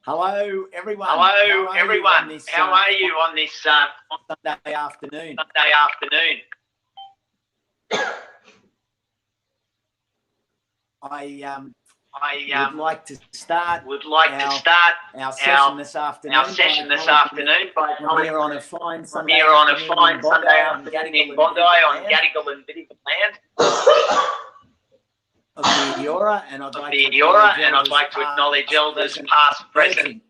Hello, everyone. Hello, everyone. How are you on this Sunday afternoon? I would like to start our session this afternoon from here on a fine Sunday afternoon in Bondi on Gadigal and Biddigal land of the Eora, and I'd like to acknowledge elders past, present.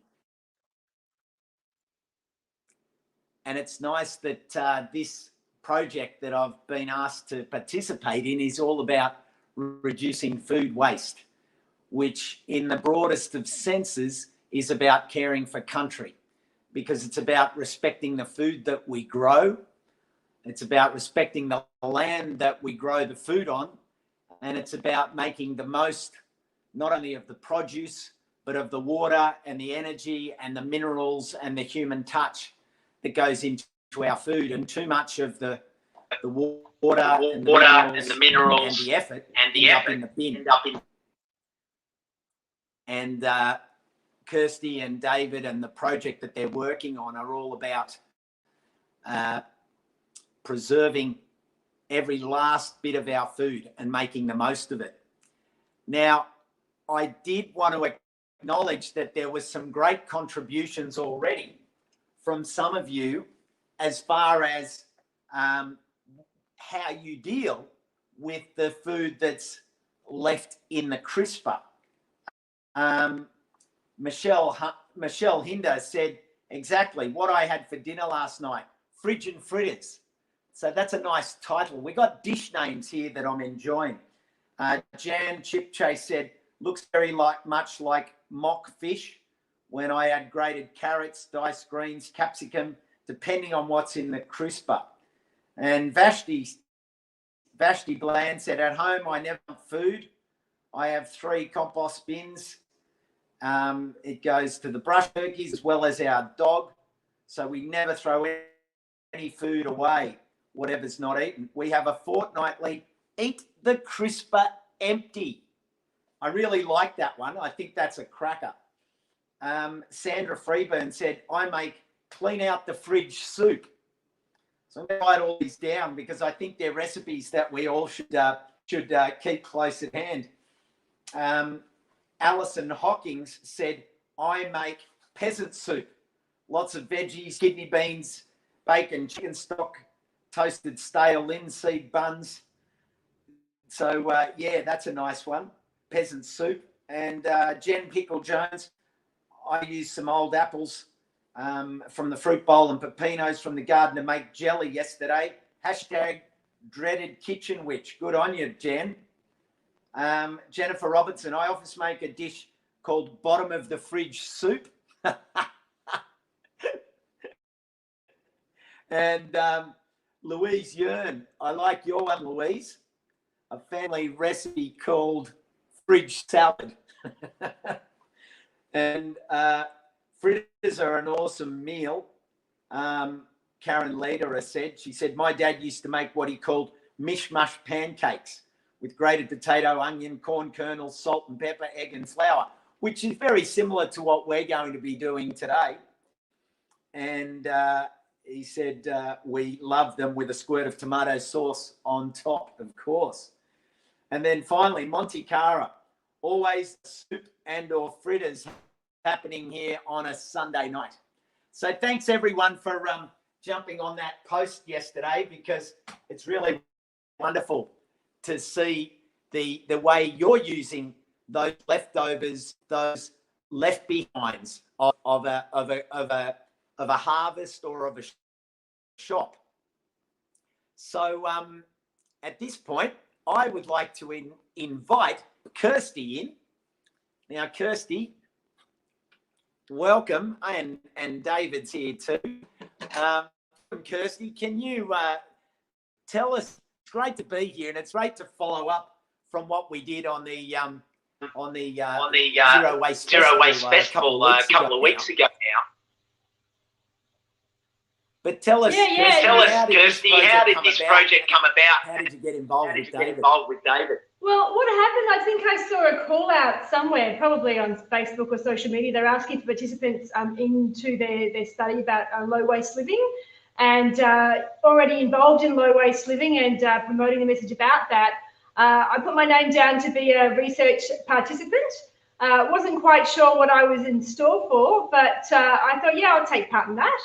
And it's nice that this project that I've been asked to participate in is all about reducing food waste, which in the broadest of senses is about caring for country, because it's about respecting the food that we grow. It's about respecting the land that we grow the food on. And it's about making the most, not only of the produce, but of the water and the energy and the minerals and the human touch that goes into our food. And too much of the water and the minerals and the effort end up in the bin. And Kirsty and David and the project that they're working on are all about preserving every last bit of our food and making the most of it. Now, I did want to acknowledge that there was some great contributions already from some of you as far as how you deal with the food that's left in the crisper. Michelle Hinder said exactly what I had for dinner last night, fridge and fritters. So that's a nice title. We got dish names here that I'm enjoying. Jan Chipche said, looks very much like mock fish when I add grated carrots, diced greens, capsicum, depending on what's in the crisper. And Vashti Bland said, at home, I never want food. I have 3 compost bins. It goes to the brush turkeys as well as our dog. So we never throw any food away, whatever's not eaten. We have a fortnightly eat the crisper empty. I really like that one. I think that's a cracker. Sandra Freeburn said, I make clean out the fridge soup. So I'm going to write all these down because I think they're recipes that we all should keep close at hand. Alison Hawkins said, I make peasant soup. Lots of veggies, kidney beans, bacon, chicken stock, toasted stale linseed buns. So, yeah, that's a nice one. Peasant soup. And Jen Pickle Jones, I used some old apples from the fruit bowl and pepinos from the garden to make jelly yesterday. Hashtag dreaded kitchen witch. Good on you, Jen. Jennifer Robertson, I often make a dish called bottom of the fridge soup. And Louise Yearn, I like your one, Louise. A family recipe called fridge salad. And fritters are an awesome meal. Karen Lederer said, she said, my dad used to make what he called mishmash pancakes with grated potato, onion, corn kernels, salt and pepper, egg and flour, which is very similar to what we're going to be doing today. And he said, we love them with a squirt of tomato sauce on top, of course. And then finally, Monte Cara, always soup and or fritters happening here on a Sunday night. So thanks everyone for jumping on that post yesterday, because it's really wonderful to see the way you're using those leftovers, those left behinds of a harvest or of a shop. So at this point, I would like to invite Kirsty in. Now, Kirsty, welcome, and David's here too. Kirsty, can you tell us? It's great to be here, and it's great to follow up from what we did on the Zero Waste Festival a couple of weeks ago now. But tell us, Kirsty, how did this project come about? How did you get involved with David? Well, what happened, I think I saw a call out somewhere, probably on Facebook or social media. They're asking for participants into their study about low waste living, and already involved in low waste living and promoting the message about that. I put my name down to be a research participant. Wasn't quite sure what I was in store for, but I thought, yeah, I'll take part in that.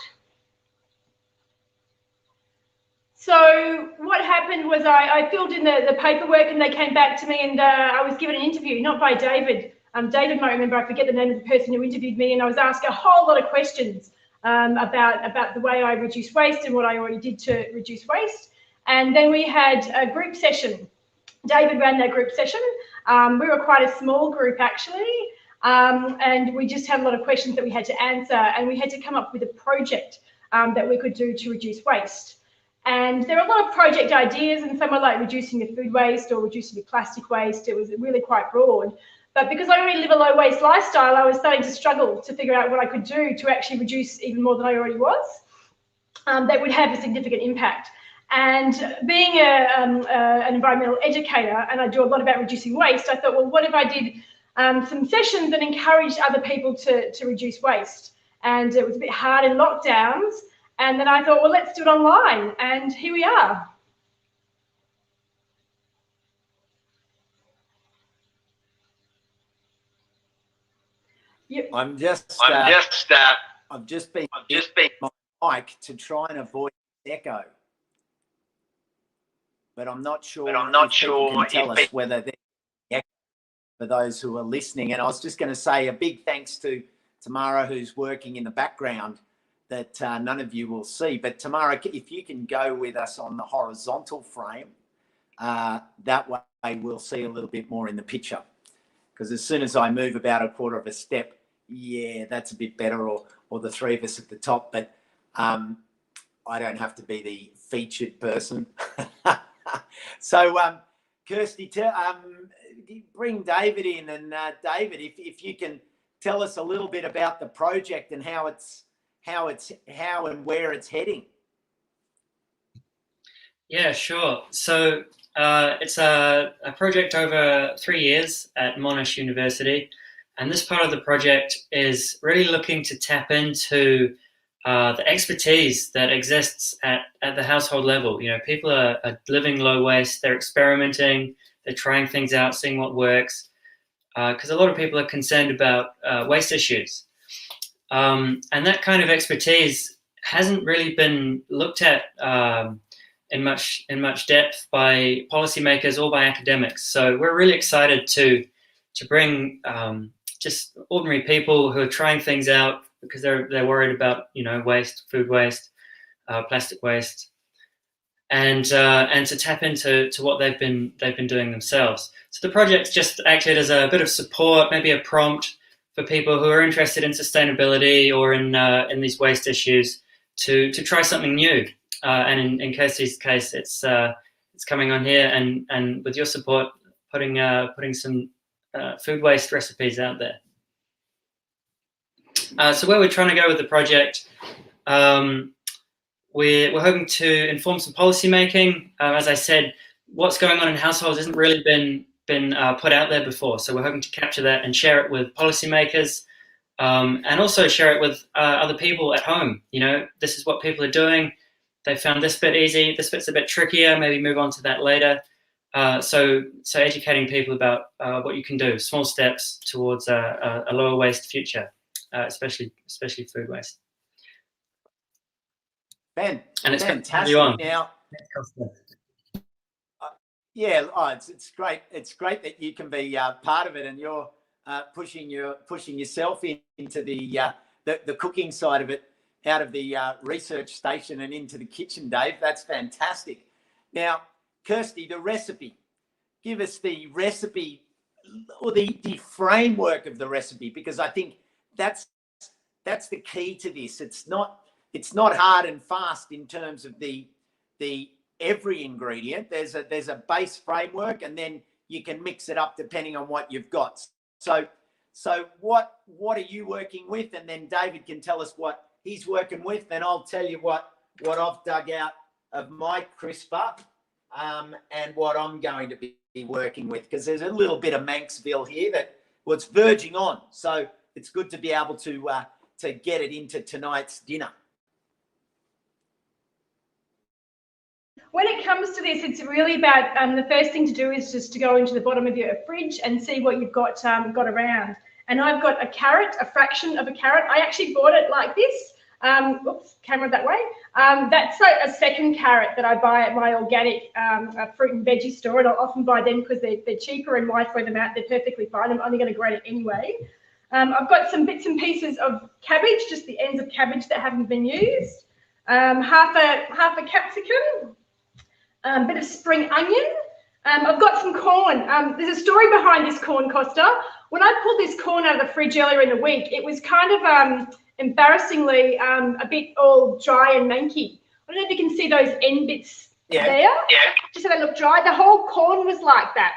So what happened was I filled in the paperwork, and they came back to me, and I was given an interview, not by David. David might remember, I forget the name of the person who interviewed me, and I was asked a whole lot of questions about the way I reduce waste and what I already did to reduce waste. And then we had a group session. David ran that group session. We were quite a small group, actually, and we just had a lot of questions that we had to answer, and we had to come up with a project that we could do to reduce waste. And there are a lot of project ideas, and some were like reducing the food waste or reducing the plastic waste. It was really quite broad. But because I already live a low waste lifestyle, I was starting to struggle to figure out what I could do to actually reduce even more than I already was, that would have a significant impact. And being an environmental educator, and I do a lot about reducing waste, I thought, well, what if I did some sessions that encouraged other people to reduce waste? And it was a bit hard in lockdowns. And then I thought, well, let's do it online. And here we are. Yep. I've just been my mic to try and avoid echo. But I'm not sure if people can tell us whether they're echo for those who are listening. And I was just going to say a big thanks to Tamara, who's working in the background, that none of you will see. But Tamara, if you can go with us on the horizontal frame, that way we'll see a little bit more in the picture. Because as soon as I move about a quarter of a step, yeah, that's a bit better, or the three of us at the top. But I don't have to be the featured person. So, Kirsty, bring David in, and David, if you can tell us a little bit about the project and how and where it's heading. Yeah, sure. So it's a project over 3 years at Monash University, and this part of the project is really looking to tap into the expertise that exists at the household level. You know, people are living low waste, they're experimenting, they're trying things out, seeing what works, because a lot of people are concerned about waste issues. And that kind of expertise hasn't really been looked at in much depth by policymakers or by academics. So we're really excited to bring just ordinary people who are trying things out because they're worried about, you know, waste, food waste, plastic waste, and to tap into what they've been doing themselves. So the project's just acted as a bit of support, maybe a prompt for people who are interested in sustainability or in these waste issues to try something new. And in Kirsty's case, it's coming on here and with your support, putting some food waste recipes out there. So where we're trying to go with the project, we're hoping to inform some policy making. As I said, what's going on in households hasn't really been put out there before, so we're hoping to capture that and share it with policymakers, and also share it with other people at home. You know, this is what people are doing. They found this bit easy, this bit's a bit trickier, maybe move on to that later. So educating people about what you can do, small steps towards a lower waste future, especially food waste. Ben, and it's fantastic. Now, yeah, it's great. It's great that you can be part of it, and you're pushing yourself into the cooking side of it, out of the research station and into the kitchen, Dave. That's fantastic. Now, Kirsty, the recipe. Give us the recipe or the framework of the recipe, because I think that's the key to this. It's not hard and fast in terms of the every ingredient. There's a base framework, and then you can mix it up depending on what you've got. So what are you working with? And then David can tell us what he's working with, and I'll tell you what I've dug out of my crisper, and what I'm going to be working with, because there's a little bit of Manxville here that, well, it's verging on. So it's good to be able to get it into tonight's dinner. When it comes to this, it's really about the first thing to do is just to go into the bottom of your fridge and see what you've got around. And I've got a carrot, a fraction of a carrot. I actually bought it like this. Oops, camera that way. That's like a second carrot that I buy at my organic fruit and veggie store, and I'll often buy them because they're cheaper and why throw them out? They're perfectly fine. I'm only going to grate it anyway. I've got some bits and pieces of cabbage, just the ends of cabbage that haven't been used. Half a capsicum. Bit of spring onion. I've got some corn. There's a story behind this corn, Costa. When I pulled this corn out of the fridge earlier in the week, it was kind of embarrassingly a bit all dry and manky. I don't know if you can see those end bits there. Yeah. Just so they look dry. The whole corn was like that.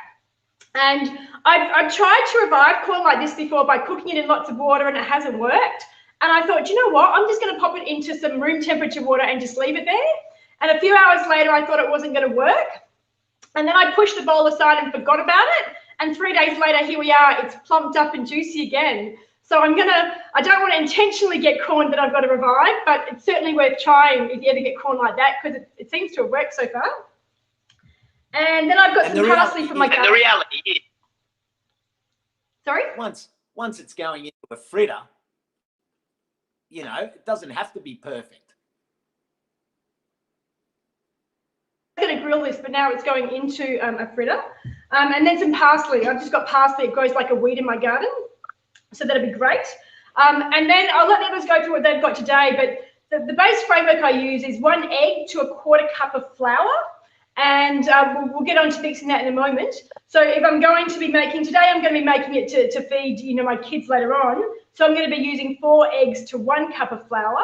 And I've tried to revive corn like this before by cooking it in lots of water, and it hasn't worked. And I thought, you know what? I'm just going to pop it into some room temperature water and just leave it there. And a few hours later, I thought it wasn't going to work. And then I pushed the bowl aside and forgot about it. And 3 days later, here we are. It's plumped up and juicy again. So I don't want to intentionally get corn that I've got to revive, but it's certainly worth trying if you ever get corn like that, because it seems to have worked so far. And then I've got some parsley from my garden. And the reality is... Sorry? Once it's going into a fritter, you know, it doesn't have to be perfect. I'm going to grill this, but now it's going into a fritter. And then some parsley. I've just got parsley. It grows like a weed in my garden. So that'll be great. And then I'll let the others go through what they've got today. But the base framework I use is 1 egg to a 1/4 cup of flour. And we'll get on to mixing that in a moment. So if I'm going to be making, today I'm going to be making it to feed, you know, my kids later on. So I'm going to be using 4 eggs to 1 cup of flour.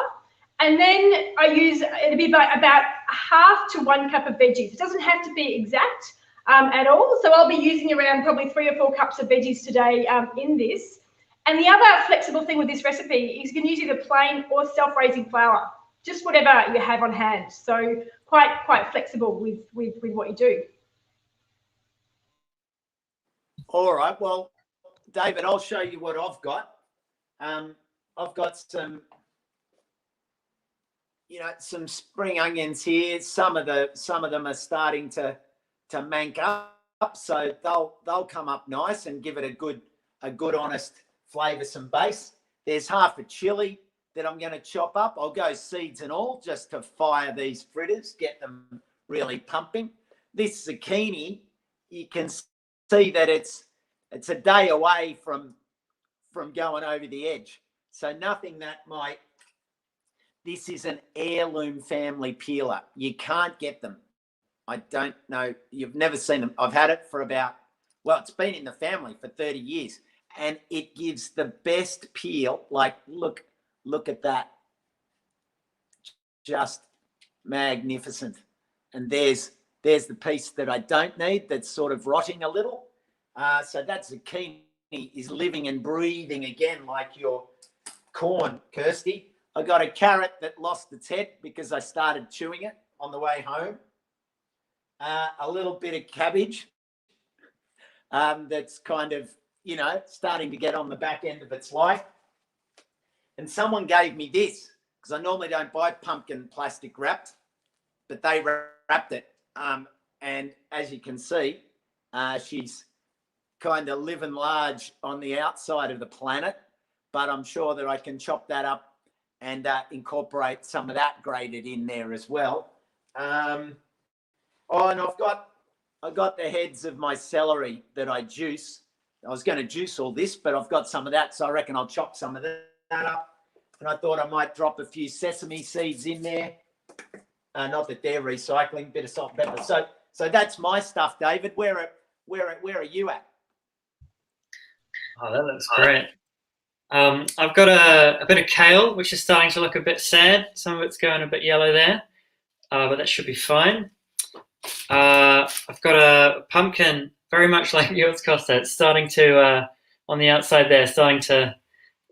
And then it'll be about 1/2 to 1 cup of veggies. It doesn't have to be exact at all. So I'll be using around probably 3 or 4 cups of veggies today in this. And the other flexible thing with this recipe is you can use either plain or self-raising flour, just whatever you have on hand. So quite flexible with what you do. All right. Well, David, I'll show you what I've got. I've got some, you know, some spring onions here. Some of them are starting to mank up, so they'll come up nice and give it a good honest flavoursome base. There's half a chilli that I'm going to chop up. I'll go seeds and all just to fire these fritters, get them really pumping. This zucchini, you can see that it's a day away from going over the edge. So nothing that might. This is an heirloom family peeler. You can't get them. I don't know. You've never seen them. I've had it for it's been in the family for 30 years. And it gives the best peel. Like, look at that. Just magnificent. And there's the piece that I don't need that's sort of rotting a little. So that zucchini is living and breathing again like your corn, Kirsty. I got a carrot that lost its head because I started chewing it on the way home. A little bit of cabbage that's kind of, you know, starting to get on the back end of its life. And someone gave me this because I normally don't buy pumpkin plastic wrapped, but they wrapped it. And as you can see, she's kind of living large on the outside of the planet, but I'm sure that I can chop that up and incorporate some of that grated in there as well. And I've got the heads of my celery that I juice. I was going to juice all this, but I've got some of that, so I reckon I'll chop some of that up. And I thought I might drop a few sesame seeds in there. Not that they're recycling, bit of salt and pepper. So that's my stuff, David. Where are you at? Oh, that looks great. I've got a bit of kale, which is starting to look a bit sad. Some of it's going a bit yellow there, but that should be fine. I've got a pumpkin, very much like yours, Costa. It's starting to, on the outside there, starting to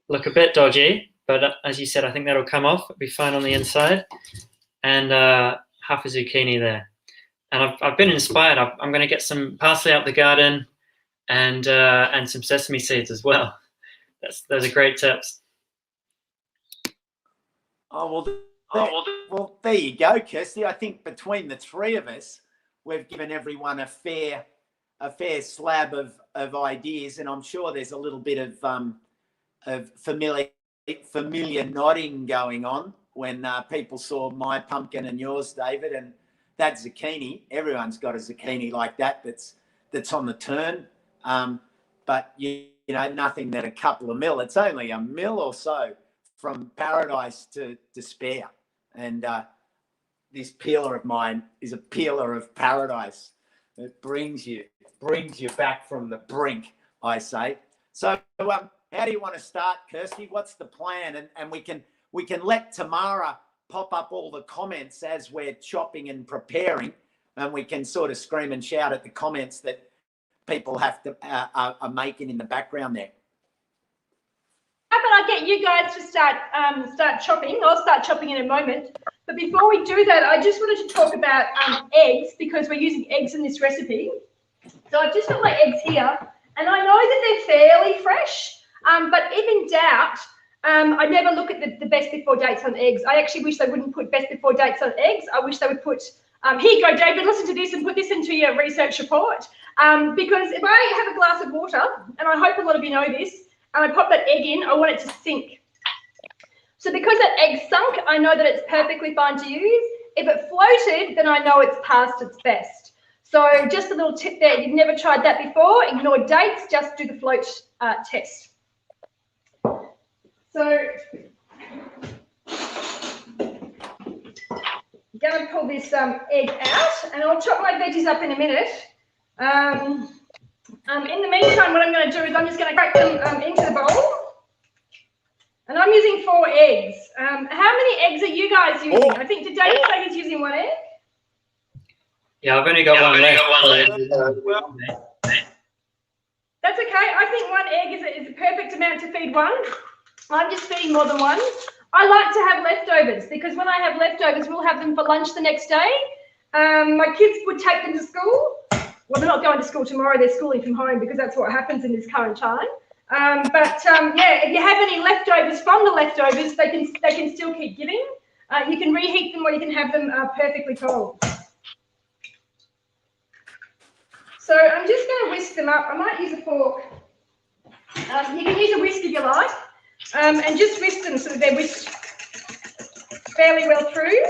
look a bit dodgy. But as you said, I think that'll come off. It'll be fine on the inside. And half a zucchini there. I've been inspired. I'm going to get some parsley out the garden and some sesame seeds as well. Those are great tips. Oh, well, there you go, Kirsty. I think between the three of us, we've given everyone a fair slab of ideas, and I'm sure there's a little bit of familiar nodding going on when people saw my pumpkin and yours, David, and that zucchini. Everyone's got a zucchini like that that's on the turn, but you know, nothing that a couple of mil. It's only a mil or so from paradise to despair. And this peeler of mine is a peeler of paradise. It brings you back from the brink, I say. So how do you want to start, Kirsty? What's the plan? And we can let Tamara pop up all the comments as we're chopping and preparing, and we can sort of scream and shout at the comments that people have to are making in the background there. How about I get you guys to start chopping? I'll start chopping in a moment. But before we do that, I just wanted to talk about eggs, because we're using eggs in this recipe. So I've just got my eggs here, and I know that they're fairly fresh, but if in doubt, I never look at the best before dates on eggs. I actually wish they wouldn't put best before dates on eggs. I wish they would put, here you go, David, listen to this and put this into your research report. Because if I have a glass of water, and I hope a lot of you know this, and I pop that egg in, I want it to sink. So because that egg sunk, I know that it's perfectly fine to use. If it floated, then I know it's past its best. So just a little tip there, you've never tried that before, ignore dates, just do the float test. So I'm going to pull this egg out, and I'll chop my veggies up in a minute. In the meantime, what I'm going to do is I'm just going to crack them into the bowl. And I'm using 4 eggs. How many eggs are you guys using? I think today he's using 1 egg. Yeah, I've only got one left. That's okay. I think 1 egg is a perfect amount to feed one. I'm just feeding more than one. I like to have leftovers, because when I have leftovers, we'll have them for lunch the next day. My kids would take them to school. Well, they're not going to school tomorrow. They're schooling from home, because that's what happens in this current time. Yeah, if you have any leftovers from the leftovers, they can still keep giving. You can reheat them, or you can have them perfectly cold. So I'm just going to whisk them up. I might use a fork. You can use a whisk if you like, and just whisk them so that they're whisked fairly well through.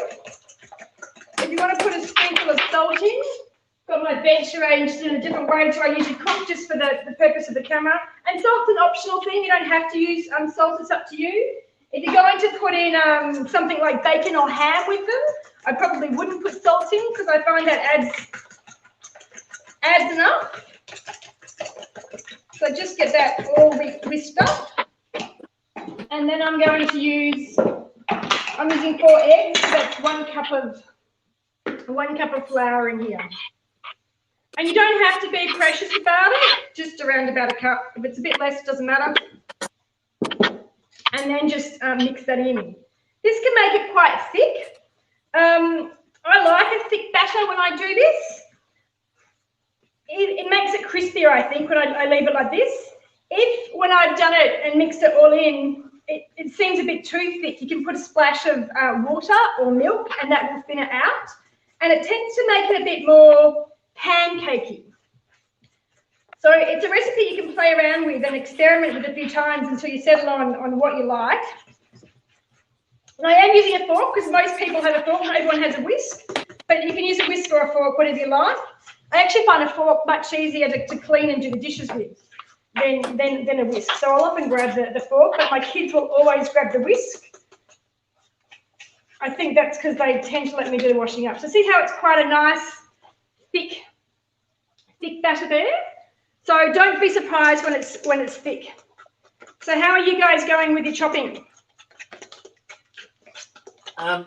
If you want to put a sprinkle of salt in, got my bench arranged in a different way to I usually cook, just for the purpose of the camera. And salt's an optional thing. You don't have to use salt. It's up to you. If you're going to put in something like bacon or ham with them, I probably wouldn't put salt in, because I find that adds enough. So just get that all whisked up. And then I'm going to use, I'm using 4 eggs. So that's 1 cup of flour in here. And you don't have to be precious about it, just around about a cup. If it's a bit less, it doesn't matter. And then just mix that in. This can make it quite thick. I like a thick batter when I do this. It makes it crispier, I think, when I leave it like this. If, when I've done it and mixed it all in, it seems a bit too thick, you can put a splash of water or milk, and that will thin it out. And it tends to make it a bit more pancakey. So it's a recipe you can play around with and experiment with a few times until you settle on what you like. And I am using a fork, because most people have a fork, not everyone has a whisk, but you can use a whisk or a fork, whatever you like. I actually find a fork much easier to clean and do the dishes with than a whisk. So I'll often grab the fork, but my kids will always grab the whisk. I think that's because they tend to let me do the washing up. So see how it's quite a nice, thick batter there? So don't be surprised when it's thick. So how are you guys going with your chopping? I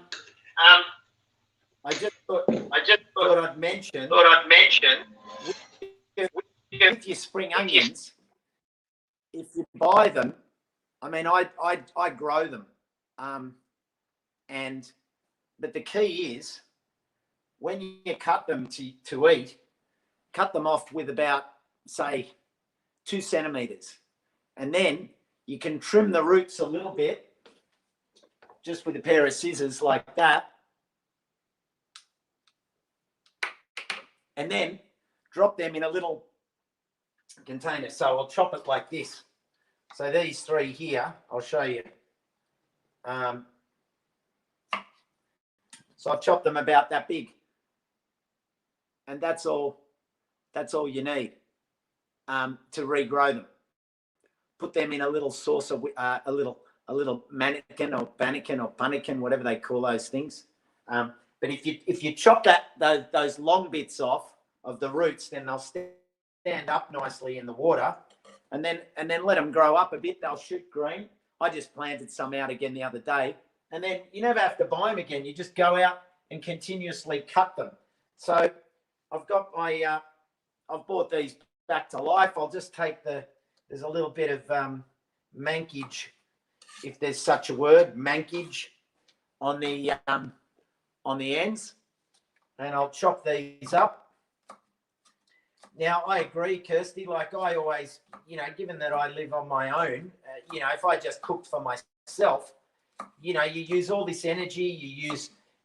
just thought I'd mention with your spring onions, if you buy them, I mean, I grow them, but the key is when you cut them to eat, cut them off with about, say, 2 centimeters. And then you can trim the roots a little bit just with a pair of scissors like that. And then drop them in a little container. So I'll chop it like this. So these 3 here, I'll show you. So I've chopped them about that big. And that's all you need to regrow them. Put them in a little saucer, a little mannequin or bannequin or bunnequin, whatever they call those things. But if you chop those long bits off of the roots, then they'll stand up nicely in the water, and then let them grow up a bit. They'll shoot green. I just planted some out again the other day, and then you never have to buy them again. You just go out and continuously cut them. So I've got I've brought these back to life. I'll just take there's a little bit of mankage, if there's such a word, mankage on the ends, and I'll chop these up. Now, I agree, Kirsty, like I always, given that I live on my own, if I just cooked for myself, you use all this energy, you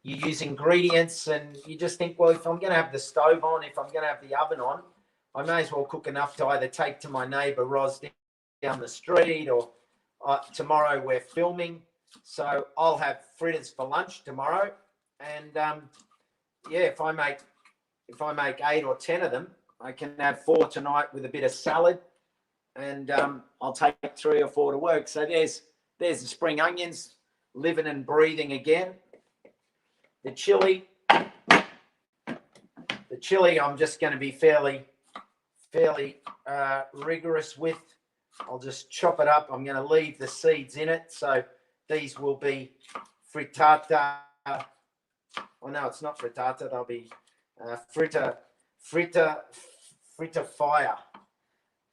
use ingredients, and you just think, well, if I'm going to have the stove on, if I'm going to have the oven on, I may as well cook enough to either take to my neighbour Ros down the street, or tomorrow we're filming, so I'll have fritters for lunch tomorrow. And if I make 8 or 10 of them, I can have 4 tonight with a bit of salad, and I'll take 3 or 4 to work. So there's the spring onions living and breathing again. The chili, I'm just going to be fairly rigorous with. I'll just chop it up. I'm going to leave the seeds in it. So these will be frittata. Oh no, it's not frittata. They'll be fritter fire.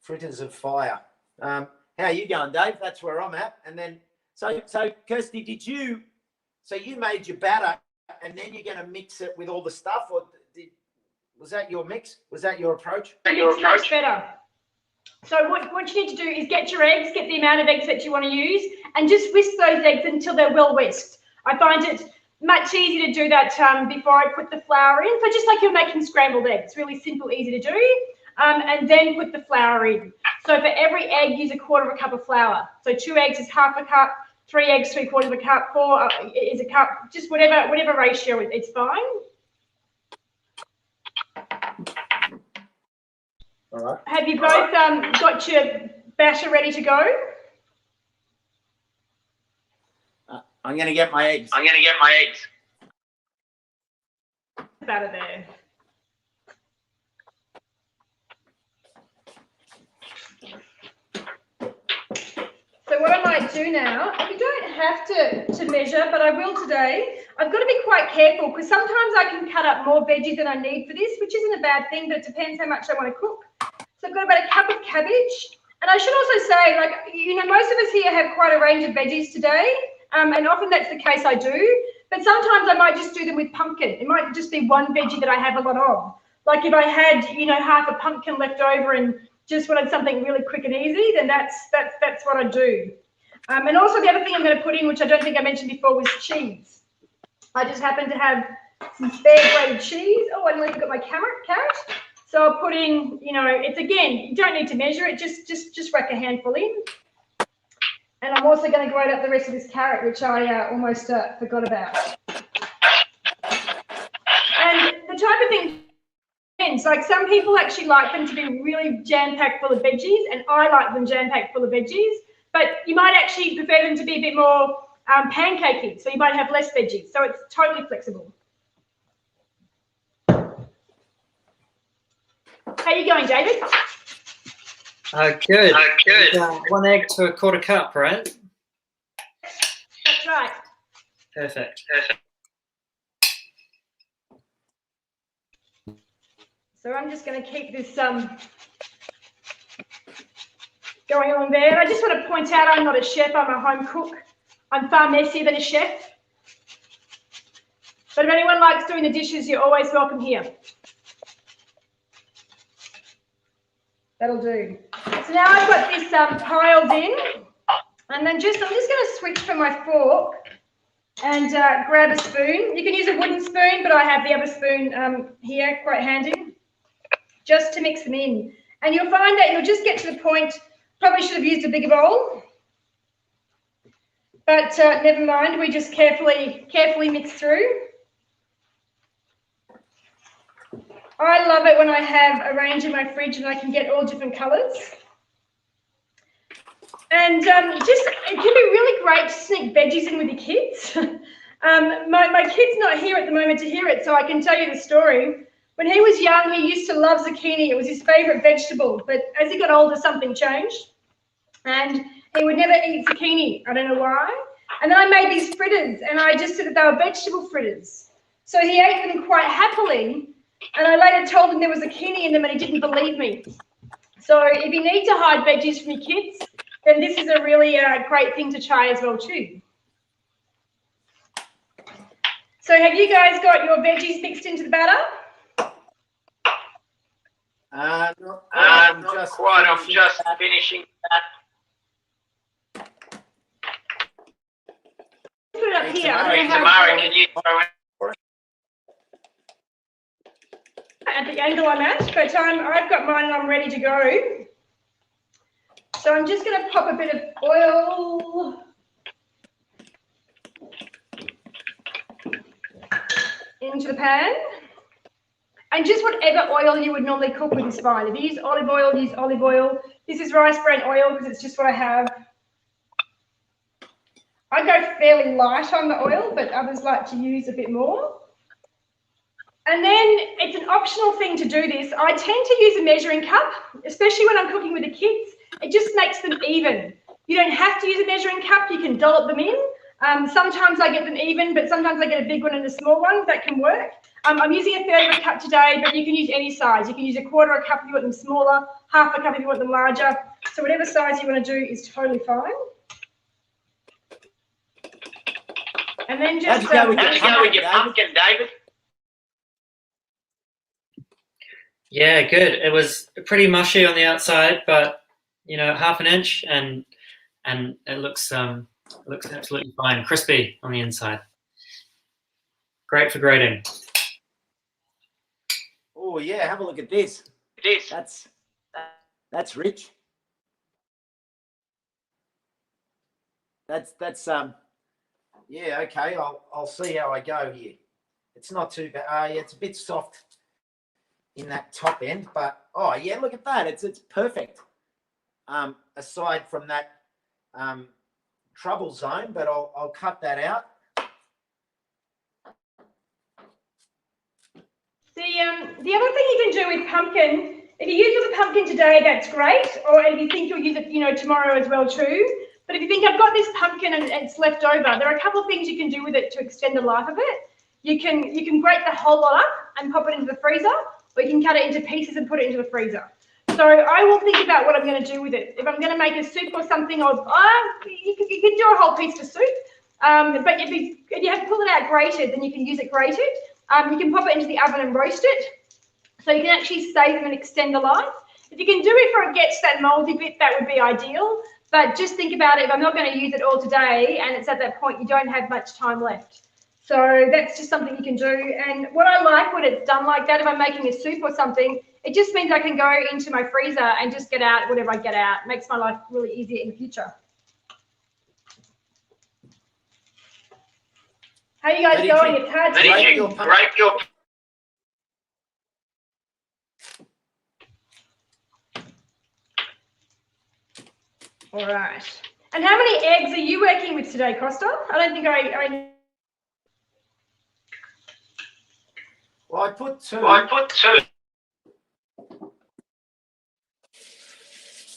Fritters of fire. How are you going, Dave? That's where I'm at. And then, so Kirsty, you made your batter, and then you're going to mix it with all the stuff, or was that your mix? Was that your approach? It's much better. So what you need to do is get your eggs, get the amount of eggs that you want to use, and just whisk those eggs until they're well whisked. I find it much easier to do that before I put the flour in. So just like you're making scrambled eggs, really simple, easy to do. And then put the flour in. So for every egg, use 1/4 cup of flour. So 2 eggs is 1/2 cup, 3 eggs, 3/4 cup, 4 is a cup, just whatever ratio, it's fine. All right. Have you both got your batter ready to go? I'm going to get my eggs. Batter there. So what I might do now, you don't have to measure, but I will today. I've got to be quite careful because sometimes I can cut up more veggies than I need for this, which isn't a bad thing, but it depends how much I want to cook. So I've got about 1 cup of cabbage. And I should also say, most of us here have quite a range of veggies today, and often that's the case I do. But sometimes I might just do them with pumpkin. It might just be one veggie that I have a lot of. Like if I had, half a pumpkin left over and just wanted something really quick and easy, then that's what I do. And also the other thing I'm going to put in, which I don't think I mentioned before, was cheese. I just happen to have some spare grated cheese. Oh, I nearly forgot my carrot. So I'll put in, it's again, you don't need to measure it, just whack a handful in. And I'm also going to grate up the rest of this carrot, which I almost forgot about. And the type of thing depends. Like some people actually like them to be really jam-packed full of veggies, and I like them jam-packed full of veggies. But you might actually prefer them to be a bit more pancakey, so you might have less veggies. So it's totally flexible. How are you going, David? Good. 1 egg to 1/4 cup, right? That's right. Perfect. So I'm just going to keep this going along there. And I just want to point out I'm not a chef, I'm a home cook. I'm far messier than a chef. But if anyone likes doing the dishes, you're always welcome here. That'll do. So now I've got this piled in, and then I'm just going to switch for my fork and grab a spoon. You can use a wooden spoon, but I have the other spoon here, quite handy, just to mix them in. And you'll find that you'll just get to the point, probably should have used a bigger bowl, but never mind, we just carefully mix through. I love it when I have a range in my fridge and I can get all different colours. And it can be really great to sneak veggies in with your kids. My kid's not here at the moment to hear it, so I can tell you the story. When he was young, he used to love zucchini. It was his favourite vegetable. But as he got older, something changed. And he would never eat zucchini. I don't know why. And then I made these fritters, and I just said that they were vegetable fritters. So he ate them quite happily. And I later told him there was zucchini in them, and he didn't believe me. So if you need to hide veggies from your kids, then this is a really great thing to try as well too. So have you guys got your veggies mixed into the batter? Not quite. I'm just finishing that. Put it up here. Tamara, can you throw it? At the angle I'm at, but I've got mine and I'm ready to go. So I'm just going to pop a bit of oil into the pan. And just whatever oil you would normally cook with is fine. If you use olive oil, use olive oil. This is rice bran oil because it's just what I have. I go fairly light on the oil, but others like to use a bit more. And then it's an optional thing to do this. I tend to use a measuring cup, especially when I'm cooking with the kids. It just makes them even. You don't have to use a measuring cup. You can dollop them in. Sometimes I get them even, but sometimes I get a big one and a small one. That can work. I'm using a third of a cup today, but you can use any size. You can use a quarter of a cup if you want them smaller, half a cup if you want them larger. So whatever size you want to do is totally fine. And then just... How'd you go with your pumpkin, David? Yeah, good. It was pretty mushy on the outside, but you know, 1/2 inch, and it looks absolutely fine, crispy on the inside. Great for grating. Oh yeah, have a look at this. That's rich. That's yeah, okay. I'll see how I go here. It's not too bad. Yeah, it's a bit soft in that top end, but oh yeah, look at that. It's perfect. Aside from that trouble zone, but I'll cut that out. The other thing you can do with pumpkin, if you use the pumpkin today, that's great. Or if you think you'll use it, tomorrow as well too. But if you think I've got this pumpkin and it's left over, there are a couple of things you can do with it to extend the life of it. You can grate the whole lot up and pop it into the freezer, or you can cut it into pieces and put it into the freezer. So I will think about what I'm going to do with it. If I'm going to make a soup or something, you can do a whole piece of soup. But if you have to pull it out grated, then you can use it grated. You can pop it into the oven and roast it. So you can actually save them and extend the life. If you can do it before it gets that moldy bit, that would be ideal. But just think about it. If I'm not going to use it all today and it's at that point, you don't have much time left. So that's just something you can do. And what I like when it's done like that, if I'm making a soup or something, it just means I can go into my freezer and just get out whatever I get out. It makes my life really easier in the future. How are you guys going? It's hard to Break your All right. And how many eggs are you working with today, Costa? I don't think I... Well, I put two.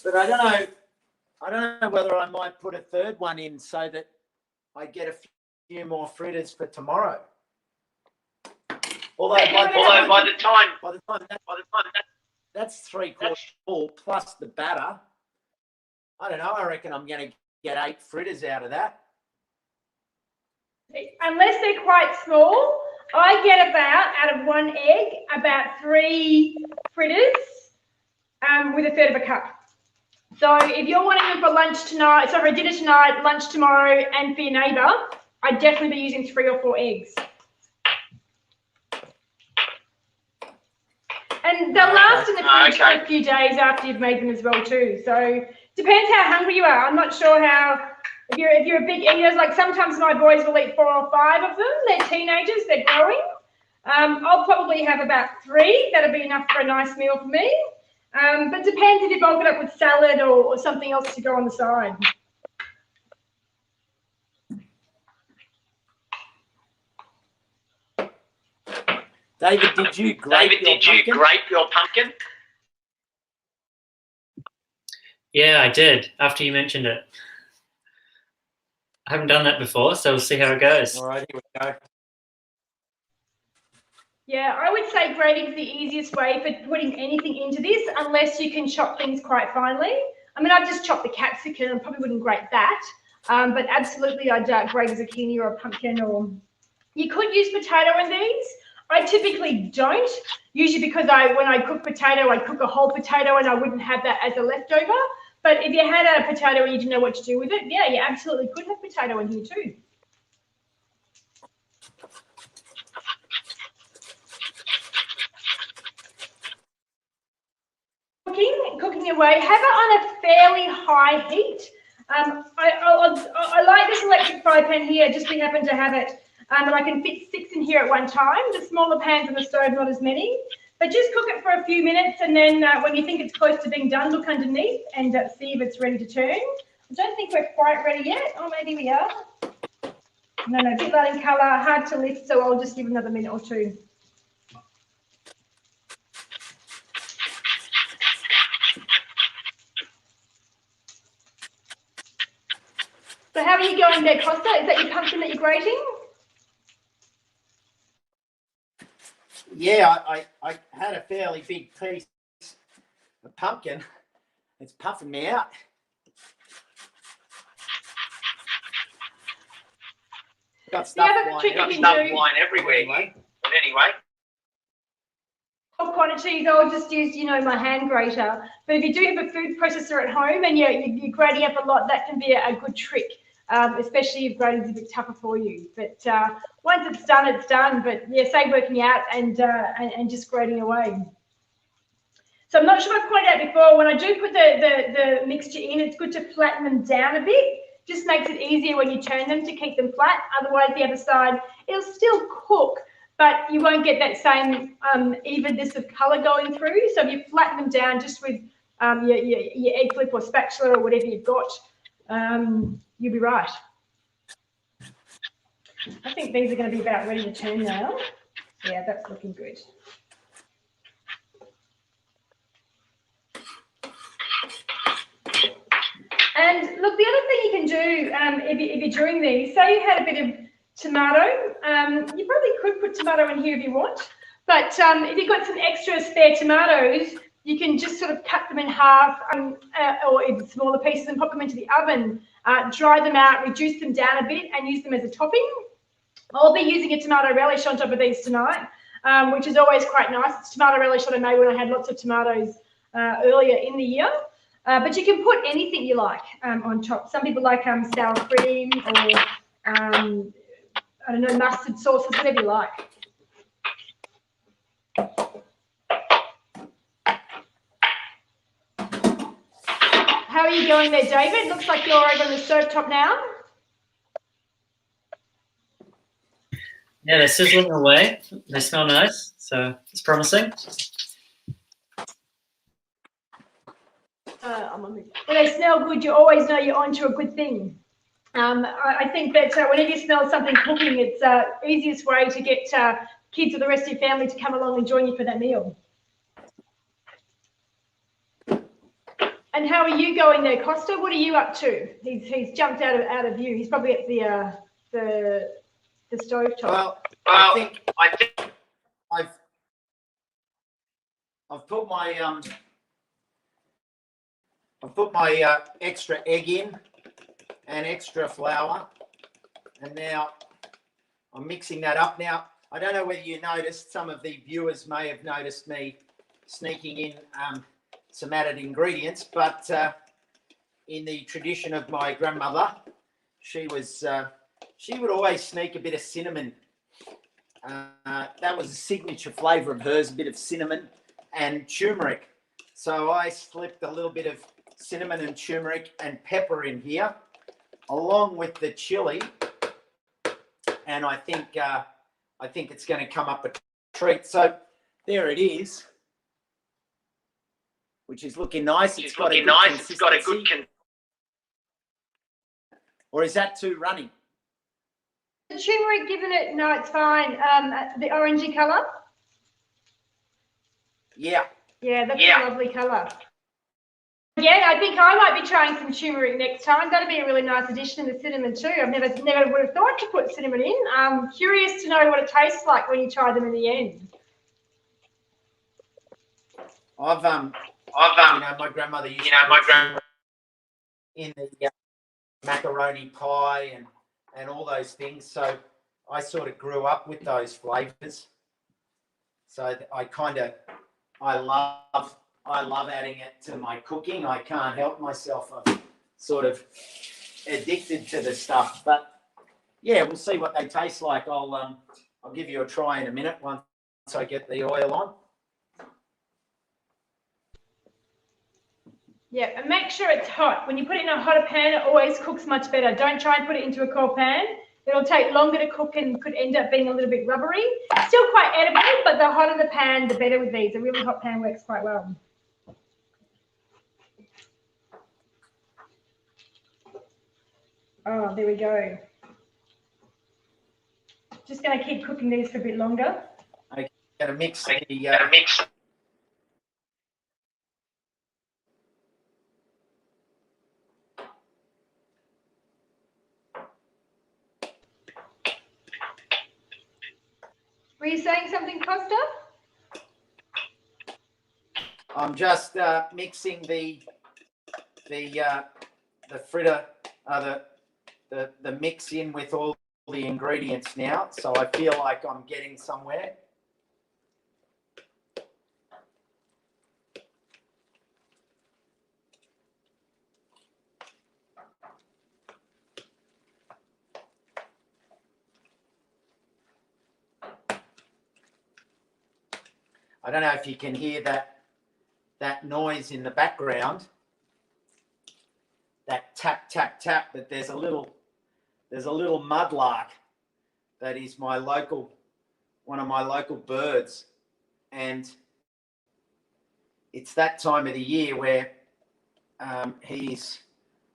But I don't know whether I might put a third one in so that I get a few more fritters for tomorrow. Although by the time that's 3/4 full plus the batter. I don't know. I reckon I'm going to get 8 fritters out of that. Unless they're quite small, I get about, out of one egg, about 3 fritters with a third of a cup. So if you're wanting them for lunch tonight, so for dinner tonight, lunch tomorrow, and for your neighbour, I'd definitely be using 3 or 4 eggs. And they'll last in the fridge for a few days after you've made them as well too. So depends how hungry you are. I'm not sure how, if you're a big eater, like sometimes my boys will eat 4 or 5 of them. They're teenagers, they're growing. I'll probably have about 3. That'll be enough for a nice meal for me. But depends if you bulk it up with salad or something else to go on the side. David, did you grate your pumpkin? Yeah, I did, after you mentioned it. I haven't done that before, so we'll see how it goes. All right, here we go. Yeah, I would say grating is the easiest way for putting anything into this, unless you can chop things quite finely. I mean, I've just chopped the capsicum and probably wouldn't grate that, but absolutely I'd grate a zucchini or a pumpkin, or you could use potato in these. I typically don't, usually because when I cook potato, I cook a whole potato and I wouldn't have that as a leftover. But if you had a potato and you didn't know what to do with it, yeah, you absolutely could have potato in here too. Cooking away, have it on a fairly high heat. I like this electric fry pan here, just we happen to have it. And I can fit 6 in here at one time. The smaller pans on the stove, not as many. But just cook it for a few minutes, and then when you think it's close to being done, look underneath and see if it's ready to turn. I don't think we're quite ready yet. Oh, maybe we are. No, a bit light in colour, hard to lift, so I'll just give another minute or 2. So how are you going there, Costa? Is that your pumpkin that you're grating? Yeah, I had a fairly big piece of pumpkin. It's puffing me out. Got stuff flying everywhere. But anyway. Quantities, I'll just use, my hand grater. But if you do have a food processor at home and you're grating up a lot, that can be a good trick, especially if grating's a bit tougher for you. But once it's done, it's done. But yeah, say working out and just grating away. So I'm not sure if I pointed out before, when I do put the mixture in, it's good to flatten them down a bit. Just makes it easier when you turn them to keep them flat. Otherwise, the other side, it'll still cook, but you won't get that same evenness of colour going through. So if you flatten them down just with your egg flip or spatula or whatever you've got, you'll be right. I think these are going to be about ready to turn now. Yeah, that's looking good. And look, the other thing you can do if you're doing these, say you had a bit of tomato, you probably could put tomato in here if you want, but if you've got some extra spare tomatoes, you can just sort of cut them in half or in smaller pieces and pop them into the oven, dry them out, reduce them down a bit and use them as a topping. I'll be using a tomato relish on top of these tonight, which is always quite nice. It's tomato relish that I made when I had lots of tomatoes earlier in the year. But you can put anything you like on top. Some people like sour cream or, I don't know, mustard sauces, whatever you like. How are you going there, David? Looks like you're over on the stove top now. Yeah, they're sizzling away. They smell nice, so it's promising. When they smell good, you always know you're onto a good thing. I think that whenever you smell something cooking, it's the easiest way to get kids or the rest of your family to come along and join you for that meal. And how are you going there, Costa? What are you up to? He's jumped out of view. He's probably at the stove top. Well, I think I've put my extra egg in and extra flour, and now I'm mixing that up. Now, I don't know whether you noticed, some of the viewers may have noticed me sneaking in some added ingredients, but in the tradition of my grandmother, she would always sneak a bit of cinnamon. That was a signature flavour of hers, a bit of cinnamon and turmeric. So I slipped a little bit of cinnamon and turmeric and pepper in here, along with the chili, and I think it's going to come up a treat. So there it is, which is looking nice. It's got a good or is that too runny? The turmeric giving it, no, it's fine. The orangey colour. Yeah. Yeah, that's a lovely colour. Yeah, I think I might be trying some turmeric next time. That'd be a really nice addition in the cinnamon too. I've never would have thought to put cinnamon in. I'm curious to know what it tastes like when you try them in the end. I've my grandmother used to put in the macaroni pie and all those things. So I sort of grew up with those flavours. So I love adding it to my cooking. I can't help myself. I'm sort of addicted to the stuff. But yeah, we'll see what they taste like. I'll give you a try in a minute once I get the oil on. Yeah, and make sure it's hot. When you put it in a hotter pan, it always cooks much better. Don't try and put it into a cold pan. It'll take longer to cook and could end up being a little bit rubbery. Still quite edible, but the hotter the pan, the better with these. A really hot pan works quite well. Oh, there we go. Just going to keep cooking these for a bit longer. Okay, going to mix Were you saying something, Costa? I'm just mixing the fritter, the mix in with all the ingredients now, so I feel like I'm getting somewhere. I don't know if you can hear that noise in the background, that tap, tap, tap, but there's a little mudlark that is one of my local birds. And it's that time of the year where he's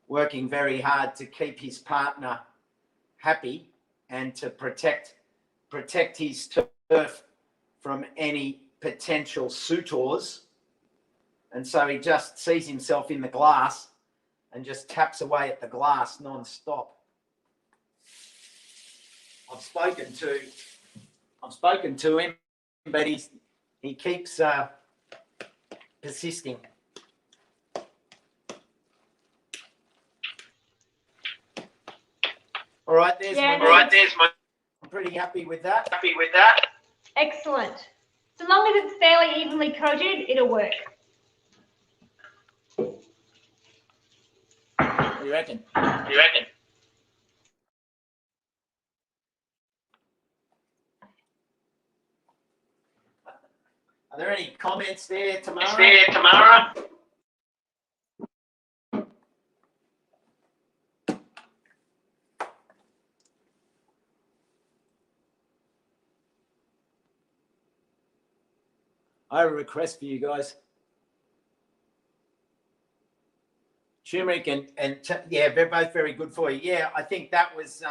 working very hard to keep his partner happy and to protect his turf from any potential suitors. And so he just sees himself in the glass and just taps away at the glass non-stop. I've spoken to him, but he keeps persisting. All right, there's my. I'm pretty happy with that. Excellent. So long as it's fairly evenly coated, it'll work. What do you reckon? You reckon? Are there any comments there, Tamara? Is there, Tamara? I have a request for you guys. Turmeric and yeah, they're both very good for you. Yeah, I think that was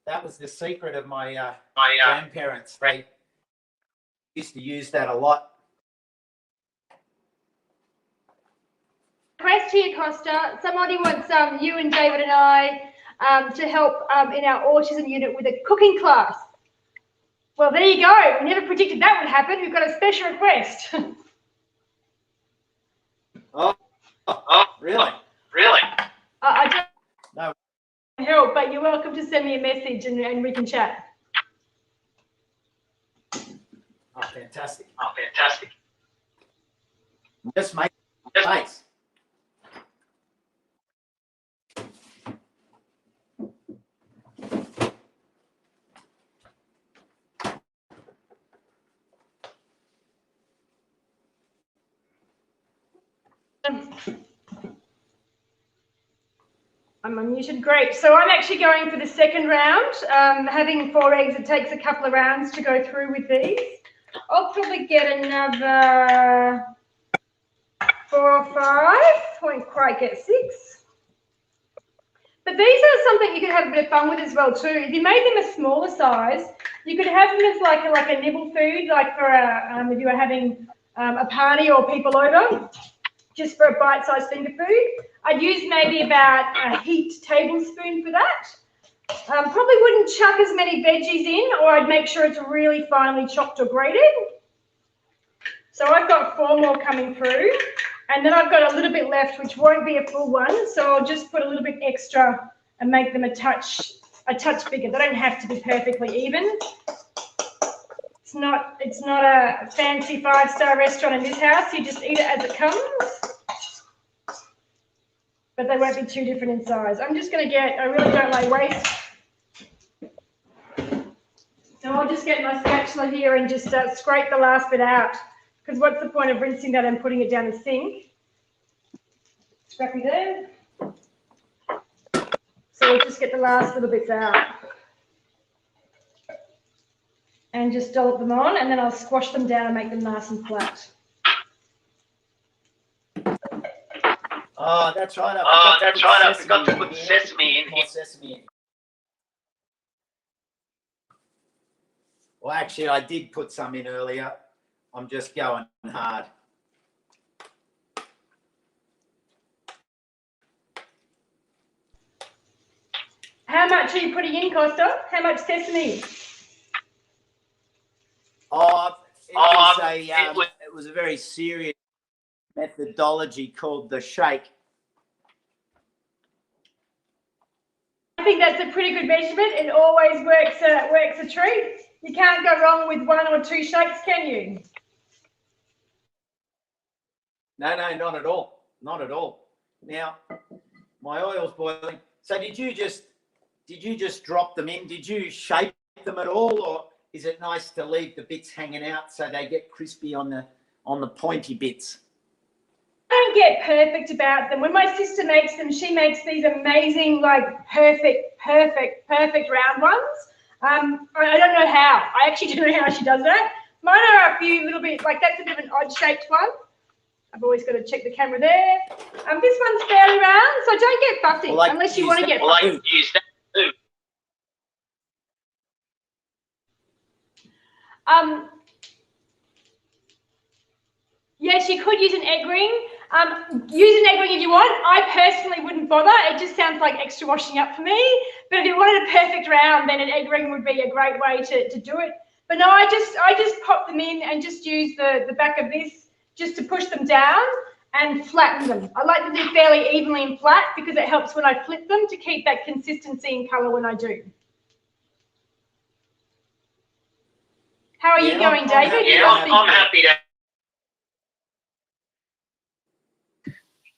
the secret of my grandparents. They used to use that a lot. Request here, Costa. Somebody wants you and David and I to help in our autism unit with a cooking class. Well, there you go. We never predicted that would happen. We've got a special request. Oh, really? Really? I don't No. help, but you're welcome to send me a message and we can chat. fantastic. Oh, fantastic. Just make space. I'm unmuted. Great. So I'm actually going for the second round. Having 4 eggs, it takes a couple of rounds to go through with these. I'll probably get another 4 or 5. Won't quite get 6. But these are something you could have a bit of fun with as well too. If you made them a smaller size, you could have them as like a nibble food, like for if you were having a party or people over, just for a bite-sized finger food. I'd use maybe about a heaped tablespoon for that. Probably wouldn't chuck as many veggies in, or I'd make sure it's really finely chopped or grated. So I've got 4 more coming through, and then I've got a little bit left, which won't be a full one. So I'll just put a little bit extra and make them a touch bigger. They don't have to be perfectly even. It's not a fancy 5-star restaurant in this house. You just eat it as it comes. But they won't be too different in size. I'm just going to I really don't like waste. So I'll just get my spatula here and just scrape the last bit out. Because what's the point of rinsing that and putting it down the sink? Scrappy there. So we'll just get the last little bits out. And just dollop them on, and then I'll squash them down and make them nice and flat. Oh, that's right. I forgot to put sesame in here. Sesame in. Well, actually, I did put some in earlier. I'm just going hard. How much are you putting in, Costa? How much sesame? Oh, it was a very serious methodology called the shake. I think that's a pretty good measurement. It always works a treat. You can't go wrong with 1 or 2 shakes, can you? No, not at all. Not at all. Now, my oil's boiling. So did you just drop them in? Did you shape them at all, or is it nice to leave the bits hanging out so they get crispy on the pointy bits? I don't get perfect about them. When my sister makes them, she makes these amazing, like perfect round ones. I don't know how. I actually don't know how she does that. Mine are a few little bit, like that's a bit of an odd shaped one. I've always got to check the camera there. This one's fairly round, so don't get fussy unless you want to get fussy. I can use that too. Yes, you could use an egg ring. Use an egg ring if you want. I personally wouldn't bother. It just sounds like extra washing up for me. But if you wanted a perfect round, then an egg ring would be a great way to do it. But no, I just pop them in and just use the back of this just to push them down and flatten them. I like to do fairly evenly and flat because it helps when I flip them to keep that consistency in colour when I do. How are you going, David? I'm happy to.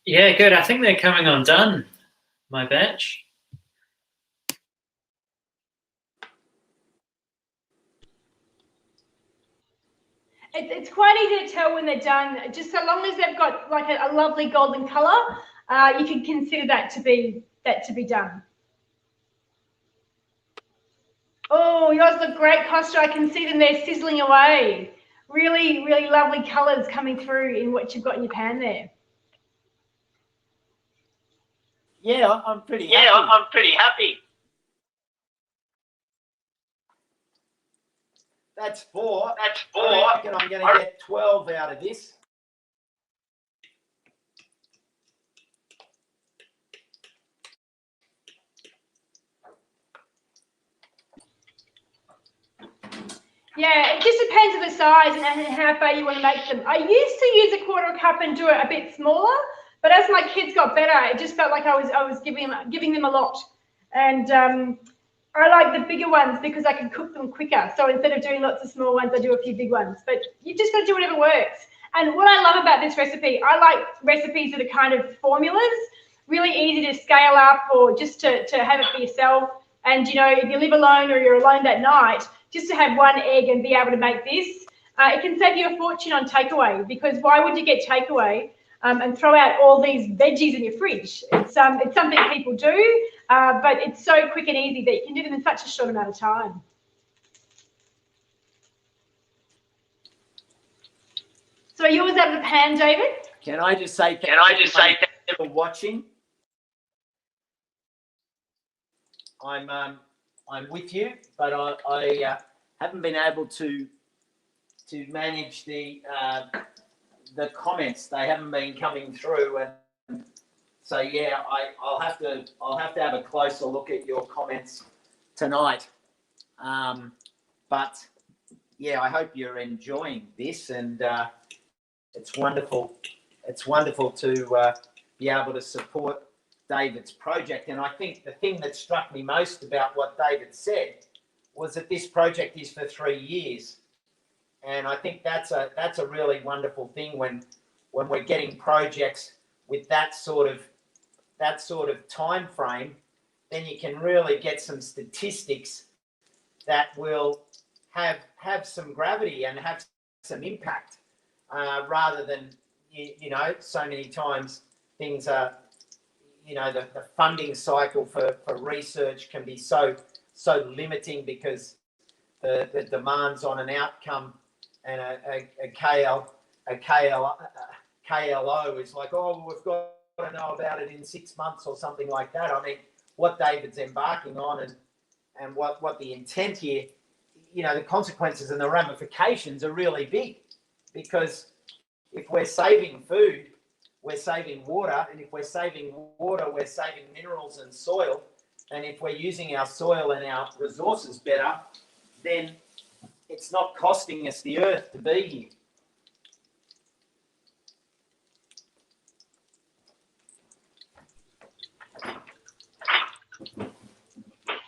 Yeah, good. I think they're coming undone, my batch. It's quite easy to tell when they're done. Just so long as they've got like a lovely golden colour, you can consider that to be done. Oh, yours look great, Costa. I can see them there sizzling away. Really, really lovely colours coming through in what you've got in your pan there. Yeah, I'm pretty happy. Yeah, I'm pretty happy. That's 4. That's 4. I reckon I'm going to get 12 out of this. Yeah, it just depends on the size and how far you want to make them. I used to use a 1/4 cup and do it a bit smaller, but as my kids got better, it just felt like I was giving them a lot. And I like the bigger ones because I can cook them quicker. So instead of doing lots of small ones, I do a few big ones. But you've just got to do whatever works. And what I love about this recipe, I like recipes that are kind of formulas, really easy to scale up or just to have it for yourself. And, you know, if you live alone or you're alone that night, just to have one egg and be able to make this, it can save you a fortune on takeaway, because why would you get takeaway and throw out all these veggies in your fridge? It's something people do, but it's so quick and easy that you can do them in such a short amount of time. So are yours out of the pan, David? Can I just say thank you for watching? I'm with you, but I haven't been able to manage the comments. They haven't been coming through, and so yeah, I'll have to have a closer look at your comments tonight. But yeah, I hope you're enjoying this, and it's wonderful. It's wonderful to be able to support David's project. And I think the thing that struck me most about what David said was that this project is for 3 years. And I think that's a really wonderful thing when we're getting projects with that sort of time frame. Then you can really get some statistics that will have some gravity and have some impact, rather than so many times things are, the funding cycle for research can be so limiting because the demands on an outcome and a KLO is like, oh, we've got to know about it in 6 months or something like that. I mean, what David's embarking on and what the intent here, the consequences and the ramifications are really big, because if we're saving food, we're saving water, and if we're saving water, we're saving minerals and soil, and if we're using our soil and our resources better, then it's not costing us the earth to be here.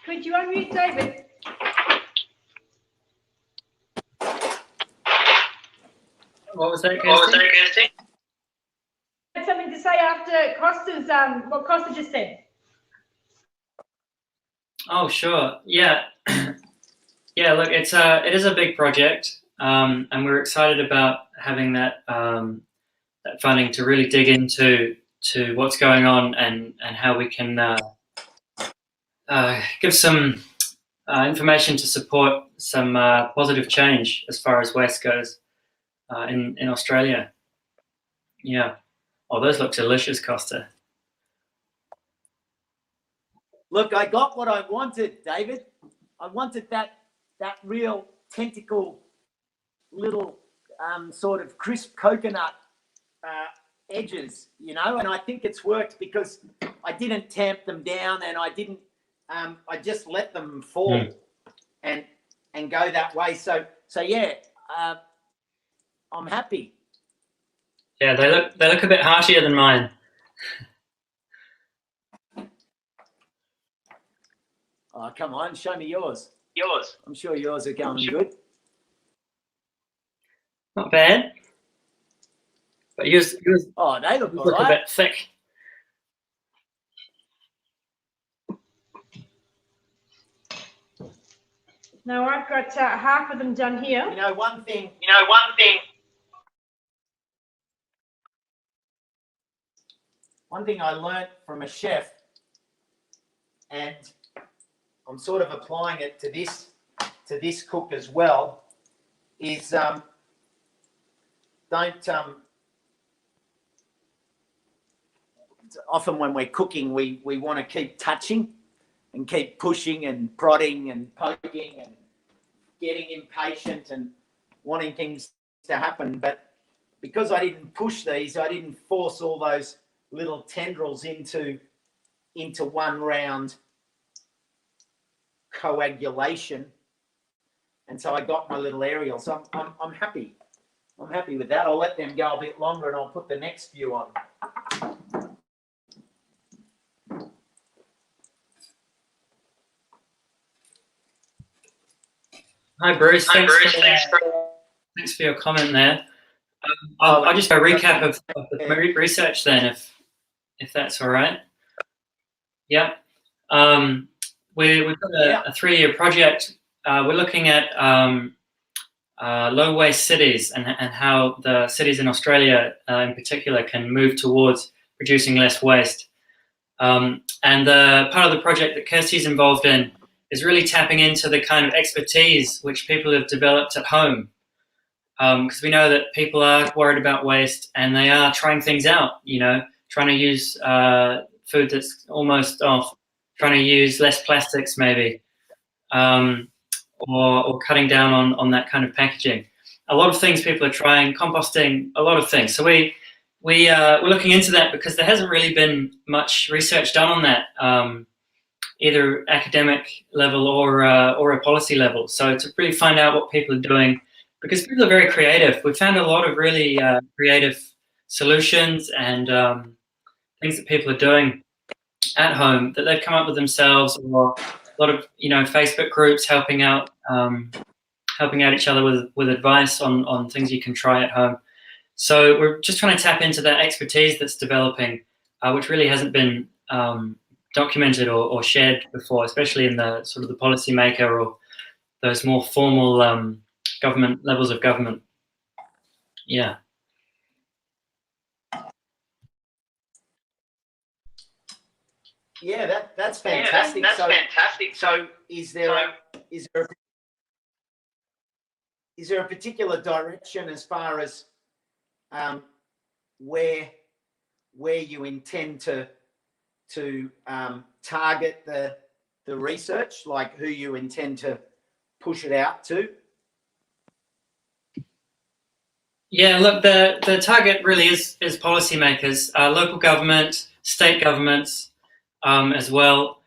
Could you unmute David? What was that, Kirsty? Something to say after Costa's what Costa just said. Oh, sure. Yeah. Yeah, look, it is a big project, and we're excited about having that funding to really dig into what's going on and how we can give some information to support some positive change as far as waste goes in Australia. Yeah. Oh, those look delicious, Costa. Look, I got what I wanted, David. I wanted that real tentacle, little sort of crisp coconut edges, and I think it's worked because I didn't tamp them down, and I didn't. I just let them fall and go that way. So yeah, I'm happy. Yeah, they look a bit heartier than mine. Oh, come on, show me yours. Yours. I'm sure yours are going good. Not bad. But yours Oh, they look all a right. bit thick. Now I've got half of them done here. One thing I learnt from a chef, and I'm sort of applying it to this cook as well, is don't often when we're cooking we want to keep touching and keep pushing and prodding and poking and getting impatient and wanting things to happen, but because I didn't push these, I didn't force all those little tendrils into one round coagulation, and so I got my little aerial. So I'm happy. I'm happy with that. I'll let them go a bit longer, and I'll put the next few on. Hi, Bruce. Hi, Bruce. Thanks for your comment there. I'll just do a recap of the research then, if that's all right. Yeah. We've got a 3-year project. We're looking at low waste cities and how the cities in Australia in particular can move towards producing less waste. And the part of the project that Kirsty's involved in is really tapping into the kind of expertise which people have developed at home. Because we know that people are worried about waste and they are trying things out, trying to use food that's almost off, trying to use less plastics maybe, or cutting down on that kind of packaging. A lot of things people are trying, composting, a lot of things. So we're looking into that because there hasn't really been much research done on that, either academic level or a policy level. So to really find out what people are doing, because people are very creative. We found a lot of really creative solutions and things that people are doing at home that they've come up with themselves, or a lot of Facebook groups helping out each other with advice on things you can try at home. So we're just trying to tap into that expertise that's developing, which really hasn't been documented or shared before, especially in the sort of the policymaker or those more formal government levels of government. Yeah. Yeah, that's fantastic. That's fantastic. So is there a particular direction as far as where you intend to target the research, like who you intend to push it out to? Yeah, look, the target really is policymakers, local government, state governments, as well.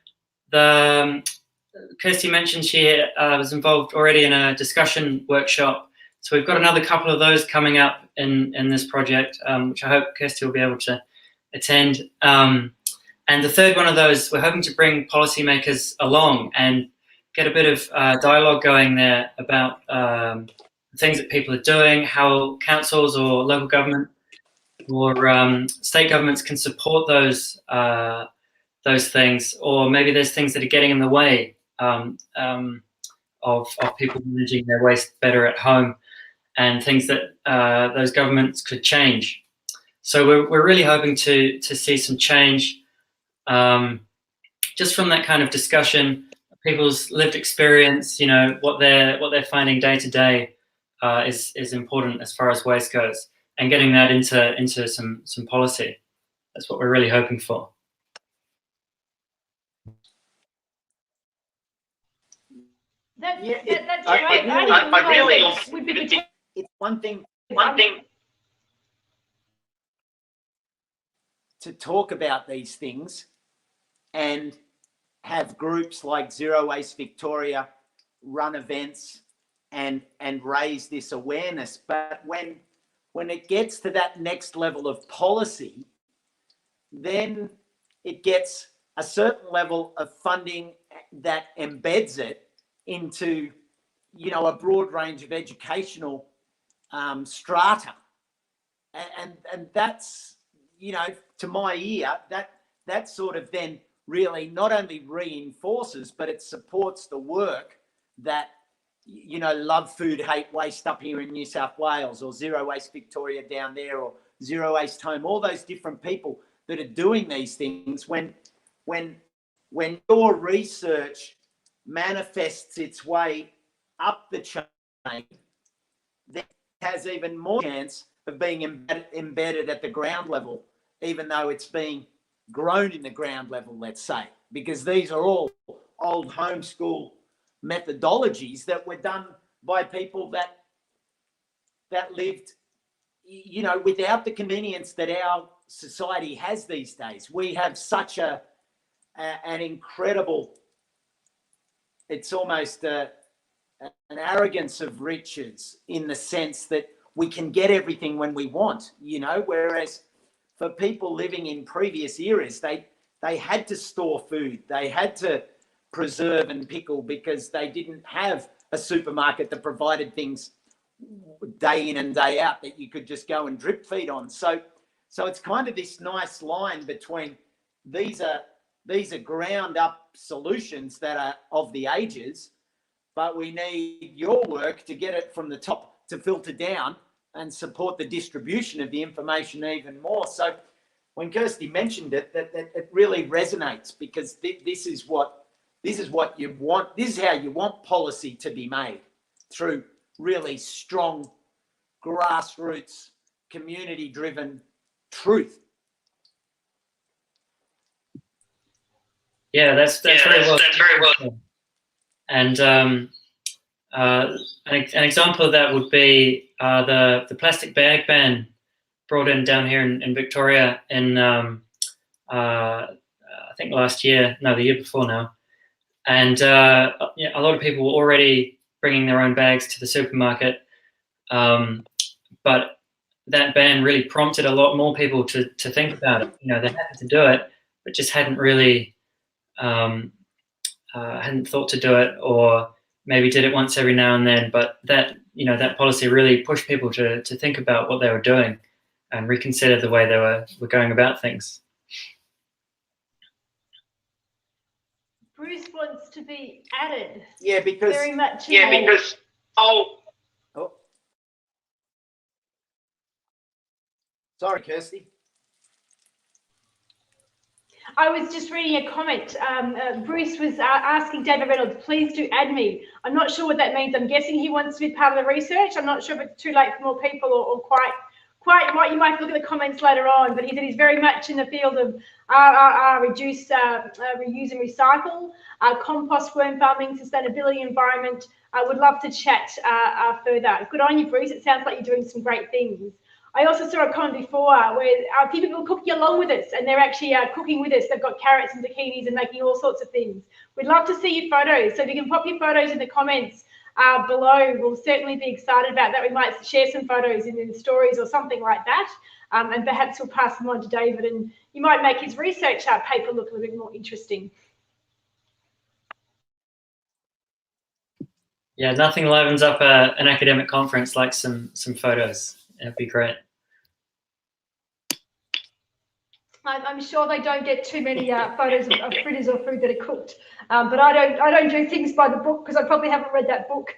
Kirsty mentioned she was involved already in a discussion workshop. So we've got another couple of those coming up in this project, which I hope Kirsty will be able to attend. And the third one of those, we're hoping to bring policymakers along and get a bit of dialogue going there about things that people are doing, how councils or local government or state governments can support those things, or maybe there's things that are getting in the way of people managing their waste better at home, and things that those governments could change. So we're really hoping to see some change just from that kind of discussion, people's lived experience. What they're finding day to day is important as far as waste goes, and getting that into some policy. That's what we're really hoping for. That's Yeah, great. I really would be it's one thing to talk about these things and have groups like Zero Waste Victoria run events and raise this awareness. But when it gets to that next level of policy, then it gets a certain level of funding that embeds it into, a broad range of educational strata. And that's, to my ear, that sort of then really not only reinforces, but it supports the work that, Love Food, Hate Waste up here in New South Wales, or Zero Waste Victoria down there, or Zero Waste Home, all those different people that are doing these things. When your research manifests its way up the chain, then it has even more chance of being embedded at the ground level, even though it's being grown in the ground level, let's say, because these are all old homeschool methodologies that were done by people that lived, without the convenience that our society has these days. We have such an incredible, it's almost an arrogance of riches, in the sense that we can get everything when we want, whereas for people living in previous eras, they had to store food, they had to preserve and pickle, because they didn't have a supermarket that provided things day in and day out that you could just go and drip feed on. So it's kind of this nice line between these are ground up solutions that are of the ages, but we need your work to get it from the top to filter down and support the distribution of the information even more. So when Kirsty mentioned it, that it really resonates, because this is what you want. This is how you want policy to be made, through really strong grassroots, community-driven truth. Yeah, that's very well. And an example of that would be the plastic bag ban brought in down here in Victoria in I think the year before now. And a lot of people were already bringing their own bags to the supermarket, but that ban really prompted a lot more people to think about it. They had to do it, but just hadn't really hadn't thought to do it, or maybe did it once every now and then. But that policy really pushed people to think about what they were doing and reconsider the way they were going about things. Bruce wants to be added. Yeah, because very much. Sorry, Kirsty. I was just reading a comment. Bruce was asking David Reynolds, please do add me. I'm not sure what that means. I'm guessing he wants to be part of the research. I'm not sure if it's too late for more people, or quite what you might look at the comments later on. But he said he's very much in the field of reduce, reuse and recycle, compost, worm farming, sustainability, environment. I would love to chat further. Good on you, Bruce. It sounds like you're doing some great things. I also saw a comment before where a few people cooking along with us, and they're actually cooking with us. They've got carrots and zucchinis and making all sorts of things. We'd love to see your photos. So if you can pop your photos in the comments below, we'll certainly be excited about that. We might share some photos in the stories or something like that. And perhaps we'll pass them on to David, and you might make his research paper look a little bit more interesting. Yeah, nothing livens up an academic conference like some photos. It'd be great. I'm sure they don't get too many photos of fritters or food that are cooked, but I don't do things by the book, because I probably haven't read that book.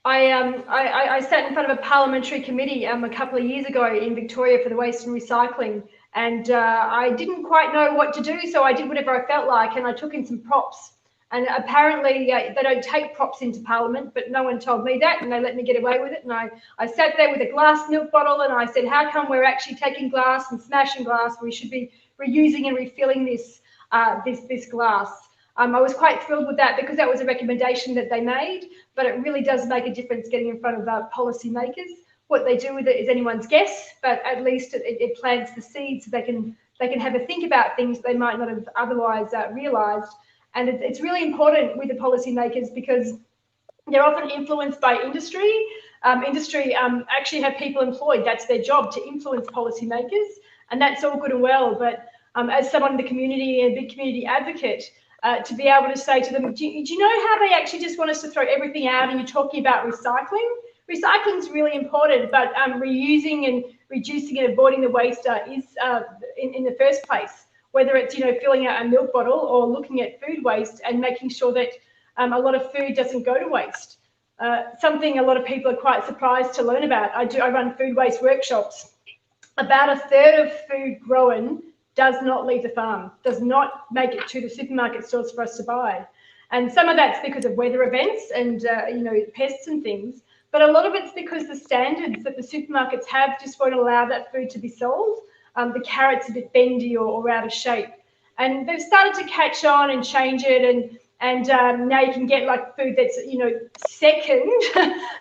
I sat in front of a parliamentary committee a couple of years ago in Victoria for the waste and recycling, and I didn't quite know what to do, so I did whatever I felt like, and I took in some props. And apparently they don't take props into Parliament, but no one told me that, and they let me get away with it. And I sat there with a glass milk bottle, and I said, how come we're actually taking glass and smashing glass? We should be reusing and refilling this glass. I was quite thrilled with that, because that was a recommendation that they made, but it really does make a difference getting in front of policy makers. What they do with it is anyone's guess, but at least it plants the seeds so they can have a think about things they might not have otherwise realised. And it's really important with the policymakers, because they're often influenced by industry. Industry actually have people employed. That's their job, to influence policymakers, and that's all good and well. But as someone in the community and a big community advocate, to be able to say to them, do you know how they actually just want us to throw everything out, and you're talking about recycling? Recycling is really important, but reusing and reducing and avoiding the waste is in the first place. Whether it's filling out a milk bottle, or looking at food waste and making sure that a lot of food doesn't go to waste. Something a lot of people are quite surprised to learn about. I run food waste workshops. About a third of food grown does not leave the farm, does not make it to the supermarket stores for us to buy. And some of that's because of weather events and pests and things. But a lot of it's because the standards that the supermarkets have just won't allow that food to be sold. The carrot's a bit bendy or out of shape, and they've started to catch on and change it, and now you can get like food that's second.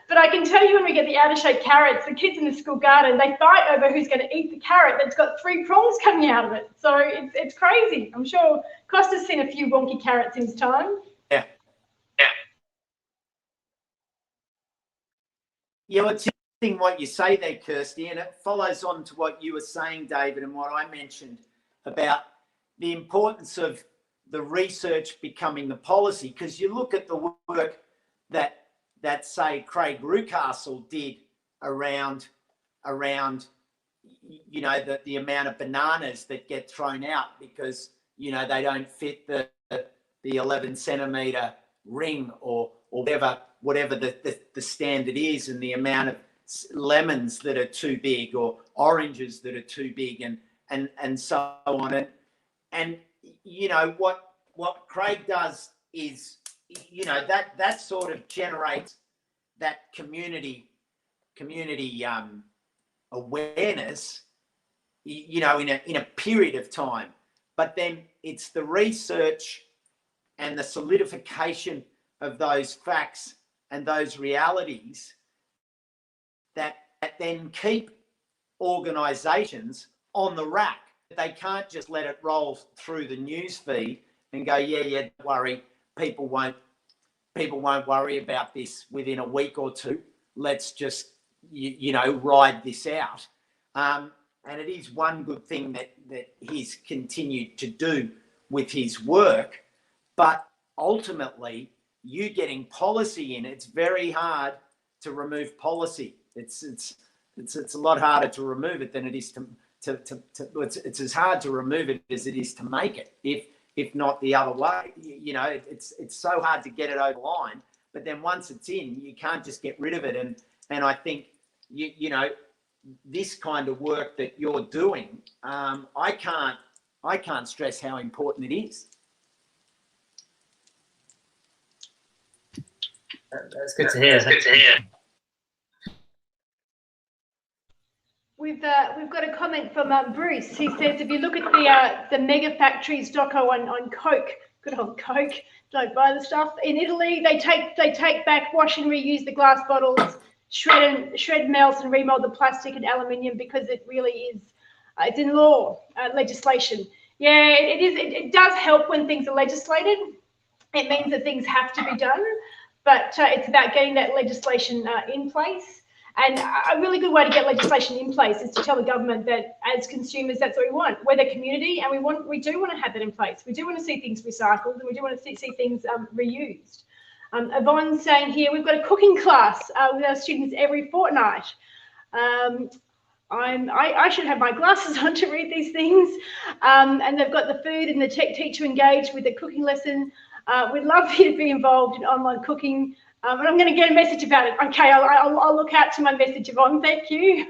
But I can tell you, when we get the out of shape carrots, the kids in the school garden, they fight over who's going to eat the carrot that's got 3 prongs coming out of it. So it's crazy. I'm sure Costa's seen a few wonky carrots in his time. Yeah, it's interesting what you say there, Kirsty, and it follows on to what you were saying, David, and what I mentioned about the importance of the research becoming the policy. Because you look at the work that say Craig Rucastle did around you know, the amount of bananas that get thrown out because, you know, they don't fit the 11 centimetre ring or whatever the standard is, and the amount of lemons that are too big or oranges that are too big, and so on. And you know what Craig does is, you know, that sort of generates that community awareness, you know, in a period of time. But then it's the research and the solidification of those facts and those realities that then keep organisations on the rack. They can't just let it roll through the news feed and go, yeah, don't worry, people won't worry about this within a week or two. Let's just, you know, ride this out. And it is one good thing that he's continued to do with his work. But ultimately, you getting policy in, it's very hard to remove policy. It's a lot harder to remove it than it is to it's as hard to remove it as it is to make it, if not the other way. You know, it's so hard to get it over the line. But then once it's in, you can't just get rid of it. And I think you know, this kind of work that you're doing, I can't stress how important it is. That's good to hear. We've got a comment from Bruce. He says, if you look at the mega factories doco on Coke, good old Coke, don't buy the stuff. In Italy, they take back, wash and reuse the glass bottles, shred, melt and remold the plastic and aluminium, because it really is, it's in law, legislation. Yeah, it is. It does help when things are legislated. It means that things have to be done, but it's about getting that legislation in place. And a really good way to get legislation in place is to tell the government that as consumers, that's what we want. We're the community, and we do want to have that in place. We do want to see things recycled, and we do want to see things reused. Yvonne's saying here, we've got a cooking class with our students every fortnight. I should have my glasses on to read these things. And they've got the food and the tech teacher engaged with the cooking lesson. We'd love you to be involved in online cooking. But I'm going to get a message about it. Okay, I'll look out to my message, Yvonne. Thank you.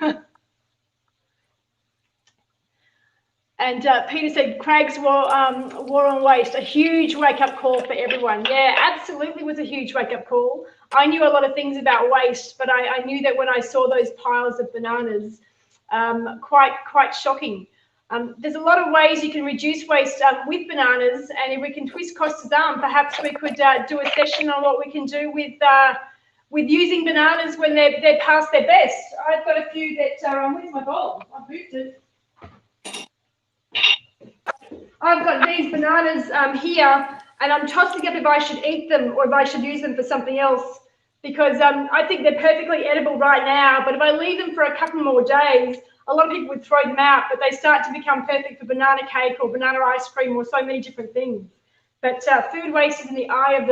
And Peter said, Craig's war on waste, a huge wake-up call for everyone. Yeah, absolutely was a huge wake-up call. I knew a lot of things about waste, but I knew that when I saw those piles of bananas, quite shocking. There's a lot of ways you can reduce waste with bananas, and if we can twist Costa's arm, perhaps we could do a session on what we can do with using bananas when they're past their best. I've got a few that, where's my bowl? I've moved it. I've got these bananas here, and I'm tossing up if I should eat them or if I should use them for something else, because I think they're perfectly edible right now, but if I leave them for a couple more days, a lot of people would throw them out, but they start to become perfect for banana cake or banana ice cream or so many different things. But food waste is in the eye of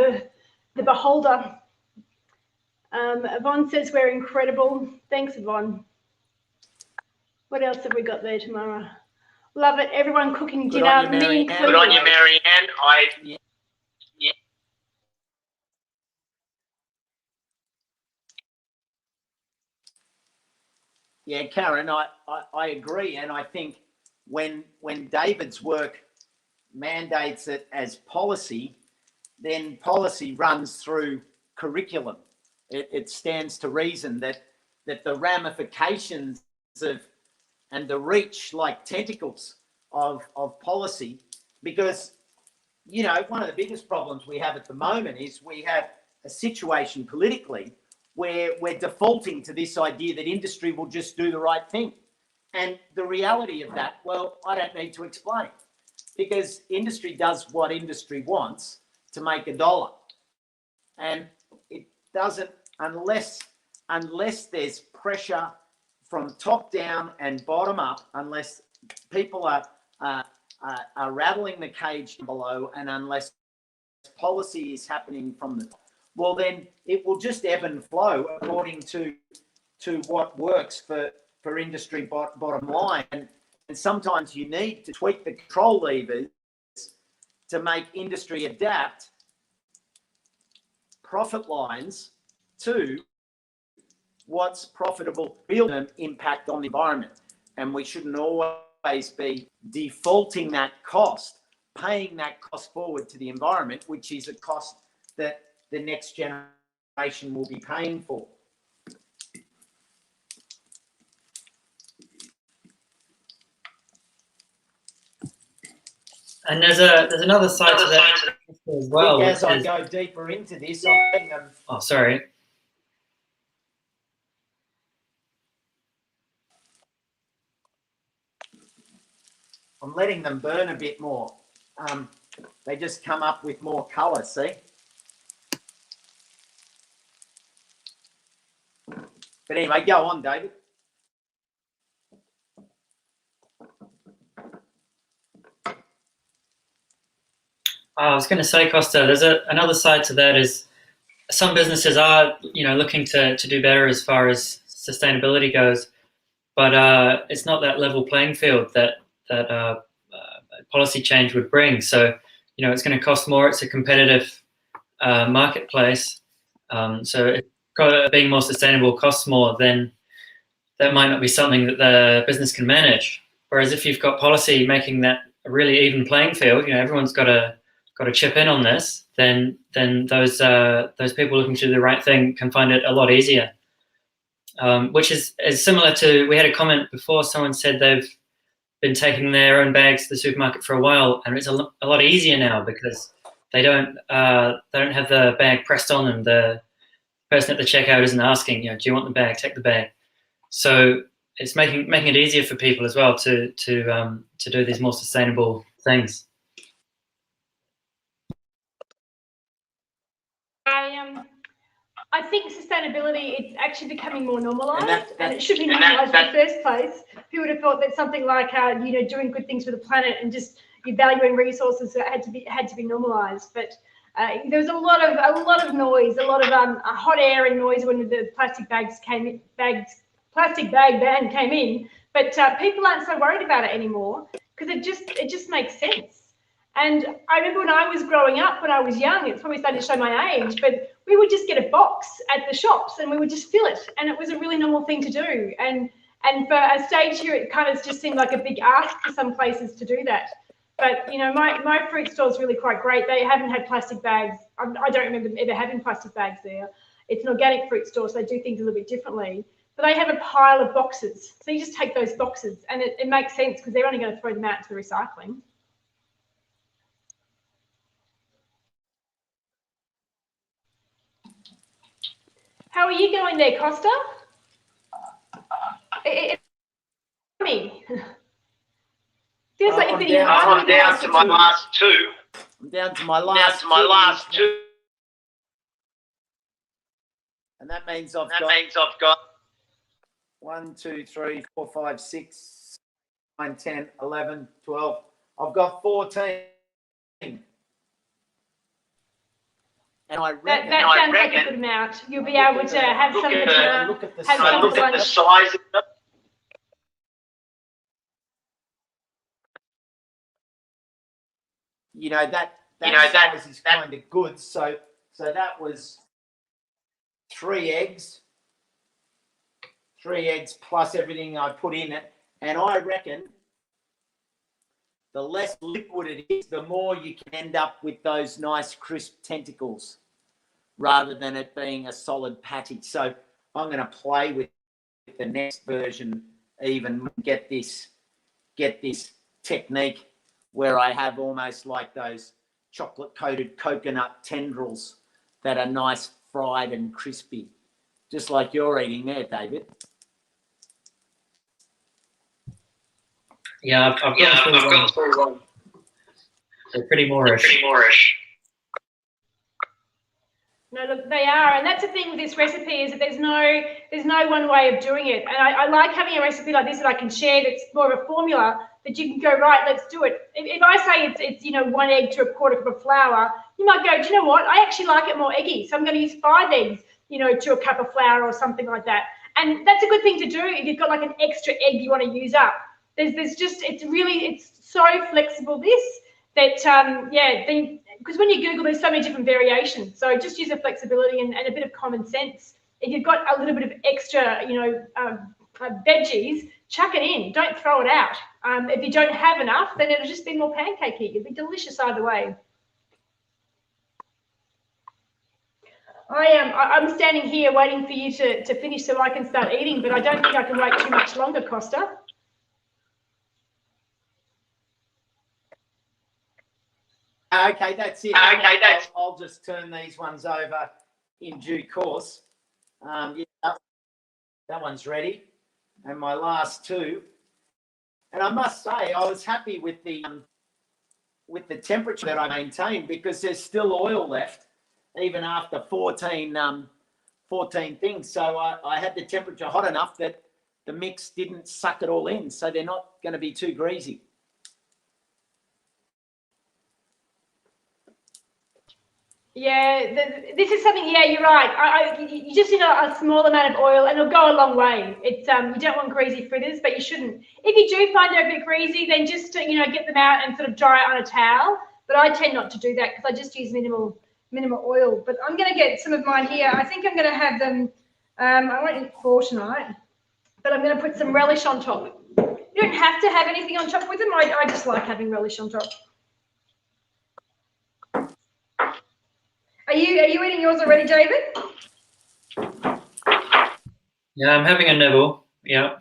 the beholder. Yvonne says we're incredible. Thanks, Yvonne. What else have we got there, Tamara? Love it. Everyone cooking dinner. Me included. Good on you, Marianne. Yeah, Karen, I agree, and I think when David's work mandates it as policy, then policy runs through curriculum. It stands to reason that the ramifications of and the reach, like tentacles of policy, because, you know, one of the biggest problems we have at the moment is we have a situation politically where we're defaulting to this idea that industry will just do the right thing. And the reality of that, well, I don't need to explain, because industry does what industry wants to make a dollar. And it doesn't, unless there's pressure from top down and bottom up, unless people are are rattling the cage below, and unless policy is happening from the top, well, then it will just ebb and flow according to what works for industry bottom line. And sometimes you need to tweak the control levers to make industry adapt profit lines to what's profitable, real-term impact on the environment. And we shouldn't always be defaulting that cost, paying that cost forward to the environment, which is a cost that the next generation will be paying for. And there's another side to that as well. As I go deeper into this, I'm letting them. Oh, sorry. I'm letting them burn a bit more. They just come up with more colour, see? But anyway, go on, David. I was going to say, Costa, there's another side to that is some businesses are, looking to do better as far as sustainability goes, but it's not that level playing field that policy change would bring. So, it's going to cost more. It's a competitive marketplace. So if being more sustainable costs more, then that might not be something that the business can manage. Whereas if you've got policy making that a really even playing field, everyone's got to chip in on this, then those people looking to do the right thing can find it a lot easier. Which is similar to, we had a comment before, someone said they've been taking their own bags to the supermarket for a while, and it's a lot easier now because they don't have the bag pressed on them. The person at the checkout isn't asking, do you want the bag? Take the bag. So it's making it easier for people as well to do these more sustainable things. I think sustainability, it's actually becoming more normalised, and it should be normalised in the first place. Who would have thought that something like doing good things for the planet and just valuing resources had to be normalised? But there was a lot of noise, a lot of hot air and noise when the plastic bag ban came in. But people aren't so worried about it anymore because it just makes sense. And I remember when I was growing up, when I was young, it's probably starting to show my age, but we would just get a box at the shops and we would just fill it. And it was a really normal thing to do. And for a stage here, it kind of just seemed like a big ask for some places to do that. But, my fruit store is really quite great. They haven't had plastic bags. I don't remember them ever having plastic bags there. It's an organic fruit store, so they do things a little bit differently. But they have a pile of boxes. So you just take those boxes and it makes sense because they're only going to throw them out to the recycling. How are you going there, Costa? Me. Feels like you've been here. I'm down to my last two. I'm down to my last two. And that means I've got 1, 2, 3, 4, 5, 6, 9, 10, 11, 12. I've got 14. And I reckon that sounds like a good amount. You'll be able to have some for dinner, look at the size of them. That size is kind of good. So that was 3 eggs plus everything I put in it. And I reckon the less liquid it is, the more you can end up with those nice crisp tentacles rather than it being a solid patty. So I'm going to play with the next version, even get this technique where I have almost like those chocolate coated coconut tendrils that are nice, fried and crispy, just like you're eating there, David. Yeah, I've got the one. They're pretty Moorish. No, No, look, they are, and that's the thing with this recipe is that there's no one way of doing it. And I like having a recipe like this that I can share that's more of a formula that you can go, right, let's do it. If I say it's 1 egg to a quarter cup of flour, you might go, do you know what? I actually like it more eggy, so I'm going to use 5 eggs, to a cup of flour or something like that. And that's a good thing to do if you've got like an extra egg you want to use up. It's so flexible because when you Google, there's so many different variations. So just use the flexibility and a bit of common sense. If you've got a little bit of extra, veggies, chuck it in. Don't throw it out. If you don't have enough, then it'll just be more pancakey. It'll be delicious either way. I'm standing here waiting for you to finish so I can start eating, but I don't think I can wait too much longer, Costa. Okay, that's it. I'll just turn these ones over in due course. That one's ready, and my last two. And I must say, I was happy with the temperature that I maintained because there's still oil left, even after 14 things. So I had the temperature hot enough that the mix didn't suck it all in, so they're not going to be too greasy. Yeah, this is something. Yeah, you're right. You just need a small amount of oil, and it'll go a long way. It's you don't want greasy fritters, but you shouldn't. If you do find they're a bit greasy, then just get them out and sort of dry it on a towel. But I tend not to do that because I just use minimal oil. But I'm going to get some of mine here. I think I'm going to have them. I won't eat 4 tonight, but I'm going to put some relish on top. You don't have to have anything on top with them. I just like having relish on top. Are you eating yours already, David? Yeah, I'm having a nibble. Yeah.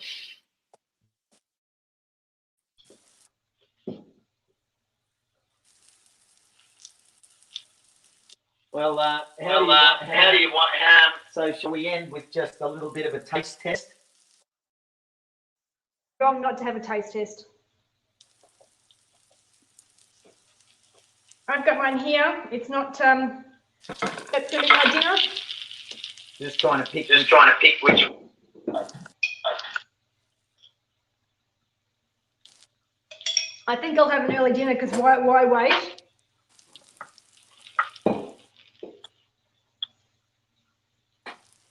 Well, how do you want ham? So shall we end with just a little bit of a taste test? Wrong not to have a taste test. I've got mine here. It's not. That's going to be my dinner. Just trying to pick which. I think I'll have an early dinner because why wait?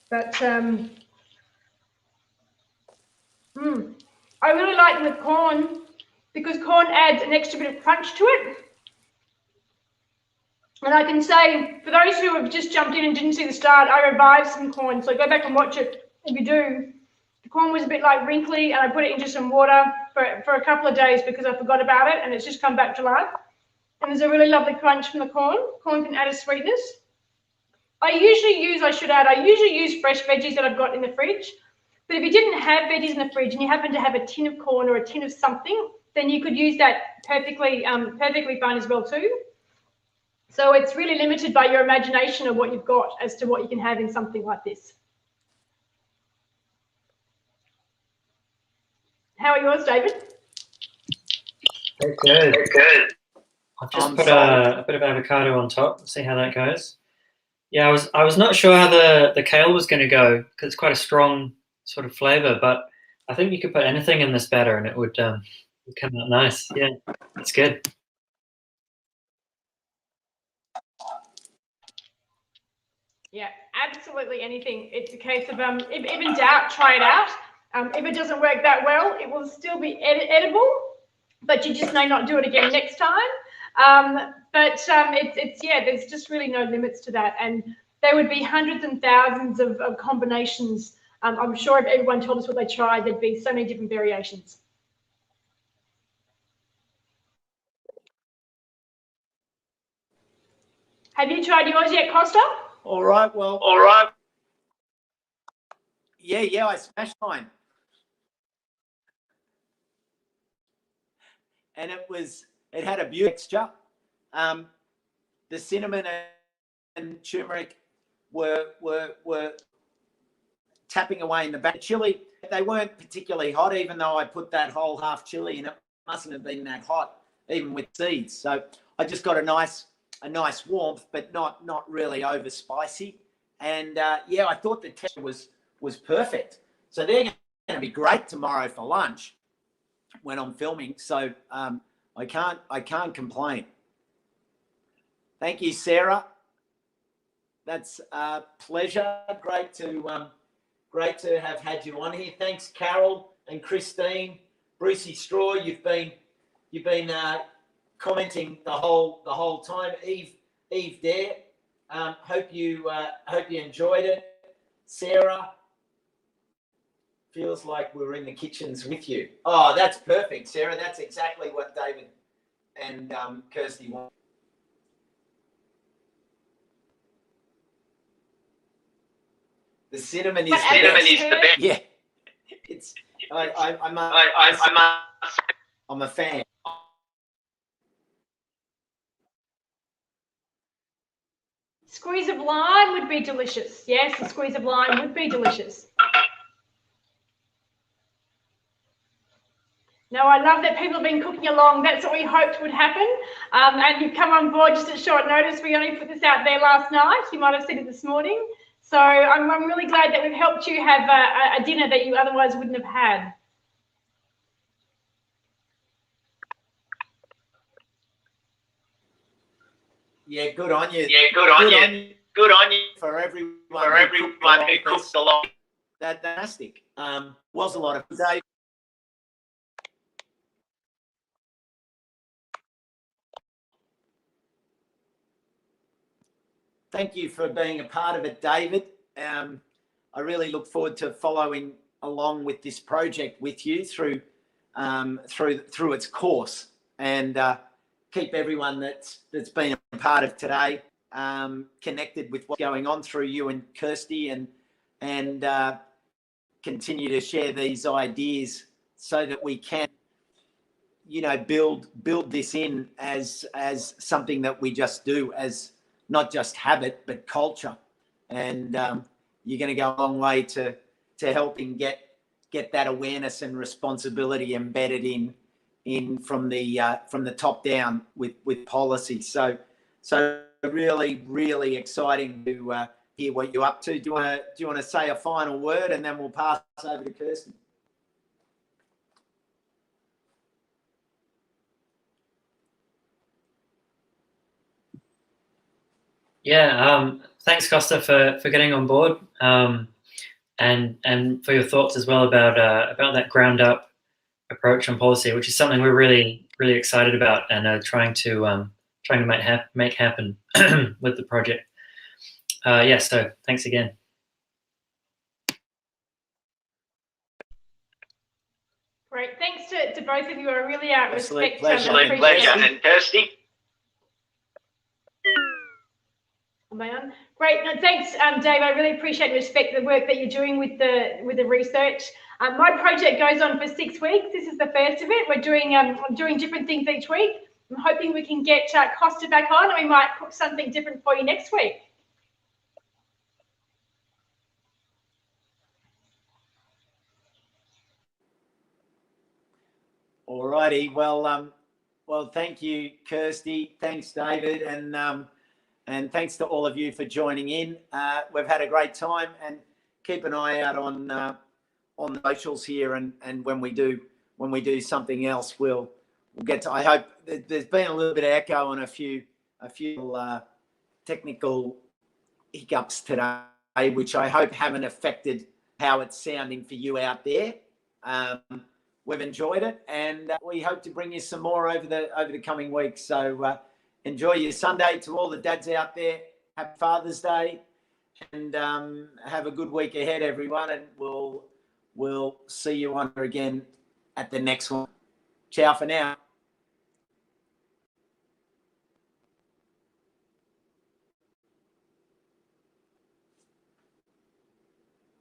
But I really like them with corn because corn adds an extra bit of crunch to it. And I can say, for those who have just jumped in and didn't see the start, I revived some corn. So go back and watch it if you do. The corn was a bit like wrinkly and I put it into some water for a couple of days because I forgot about it and it's just come back to life. And there's a really lovely crunch from the corn. Corn can add a sweetness. I usually use fresh veggies that I've got in the fridge. But if you didn't have veggies in the fridge and you happen to have a tin of corn or a tin of something, then you could use that perfectly fine as well too. So it's really limited by your imagination of what you've got as to what you can have in something like this. How are yours, David? Very good. Very good. I've just put a bit of avocado on top. See how that goes. Yeah, I was not sure how the kale was going to go because it's quite a strong sort of flavour, but I think you could put anything in this batter and it would come out nice. Yeah, it's good. Yeah, absolutely anything. It's a case of if in doubt, try it out. If it doesn't work that well, it will still be edible, but you just may not do it again next time. There's just really no limits to that, and there would be hundreds and thousands of combinations. I'm sure if everyone told us what they tried, there'd be so many different variations. Have you tried yours yet, Costa? All right. Yeah, I smashed mine. And it had a beautiful texture. The cinnamon and turmeric were tapping away in the back. Chili, they weren't particularly hot, even though I put that whole half chili in. It mustn't have been that hot, even with seeds. So I just got a nice a nice warmth, but not really over spicy. And yeah, I thought the texture was perfect. So they're going to be great tomorrow for lunch when I'm filming. So I can't complain. Thank you, Sarah. That's a pleasure. Great to have had you on here. Thanks, Carol and Christine. Brucey Straw, you've been commenting the whole time. Eve Dare, hope you enjoyed it. Sarah, feels like we're in the kitchens with you. Oh, that's perfect, Sarah. That's exactly what David and Kirsty want. The cinnamon is the best. Yeah, it's. I'm a fan. Squeeze of lime would be delicious. Yes, a squeeze of lime would be delicious. No, I love that people have been cooking along. That's what we hoped would happen. And you've come on board just at short notice. We only put this out there last night. You might have seen it this morning. So I'm really glad that we've helped you have a dinner that you otherwise wouldn't have had. Yeah, good on you. Yeah, good on you. For everyone who cooked along. That's fantastic. Was a lot of day. Thank you for being a part of it, David. I really look forward to following along with this project with you through its course, and keep everyone that's been a part of today connected with what's going on through you and Kirsty, and continue to share these ideas so that we can, build this in as something that we just do, as not just habit but culture. And you're going to go a long way to helping get that awareness and responsibility embedded in from the top down with policy. So really exciting to hear what you're up to. Do you want to say a final word, and then we'll pass over to Kirsty? Yeah, thanks, Costa, for getting on board, and for your thoughts as well about that ground up approach on policy, which is something we're really excited about and are trying to make happen with the project. Yeah, so thanks again. Great, thanks to both of you. I really respect pleasure. and Pleasure. And Kirsty. Am I on? Great. No, thanks, Dave. I really appreciate and respect the work that you're doing with the research. My project goes on for 6 weeks. This is the first of it. We're doing different things each week. I'm hoping we can get Costa back on, and we might cook something different for you next week. All righty. Well, thank you, Kirsty. Thanks, David, and thanks to all of you for joining in. We've had a great time, and keep an eye out on the socials here, and when we do something else, we'll get to. I hope there's been a little bit of echo and a few technical hiccups today, which I hope haven't affected how it's sounding for you out there. We've enjoyed it, and we hope to bring you some more over the coming weeks. So enjoy your Sunday. To all the dads out there, happy Father's Day, and have a good week ahead, everyone. And we'll see you on again at the next one. Ciao for now.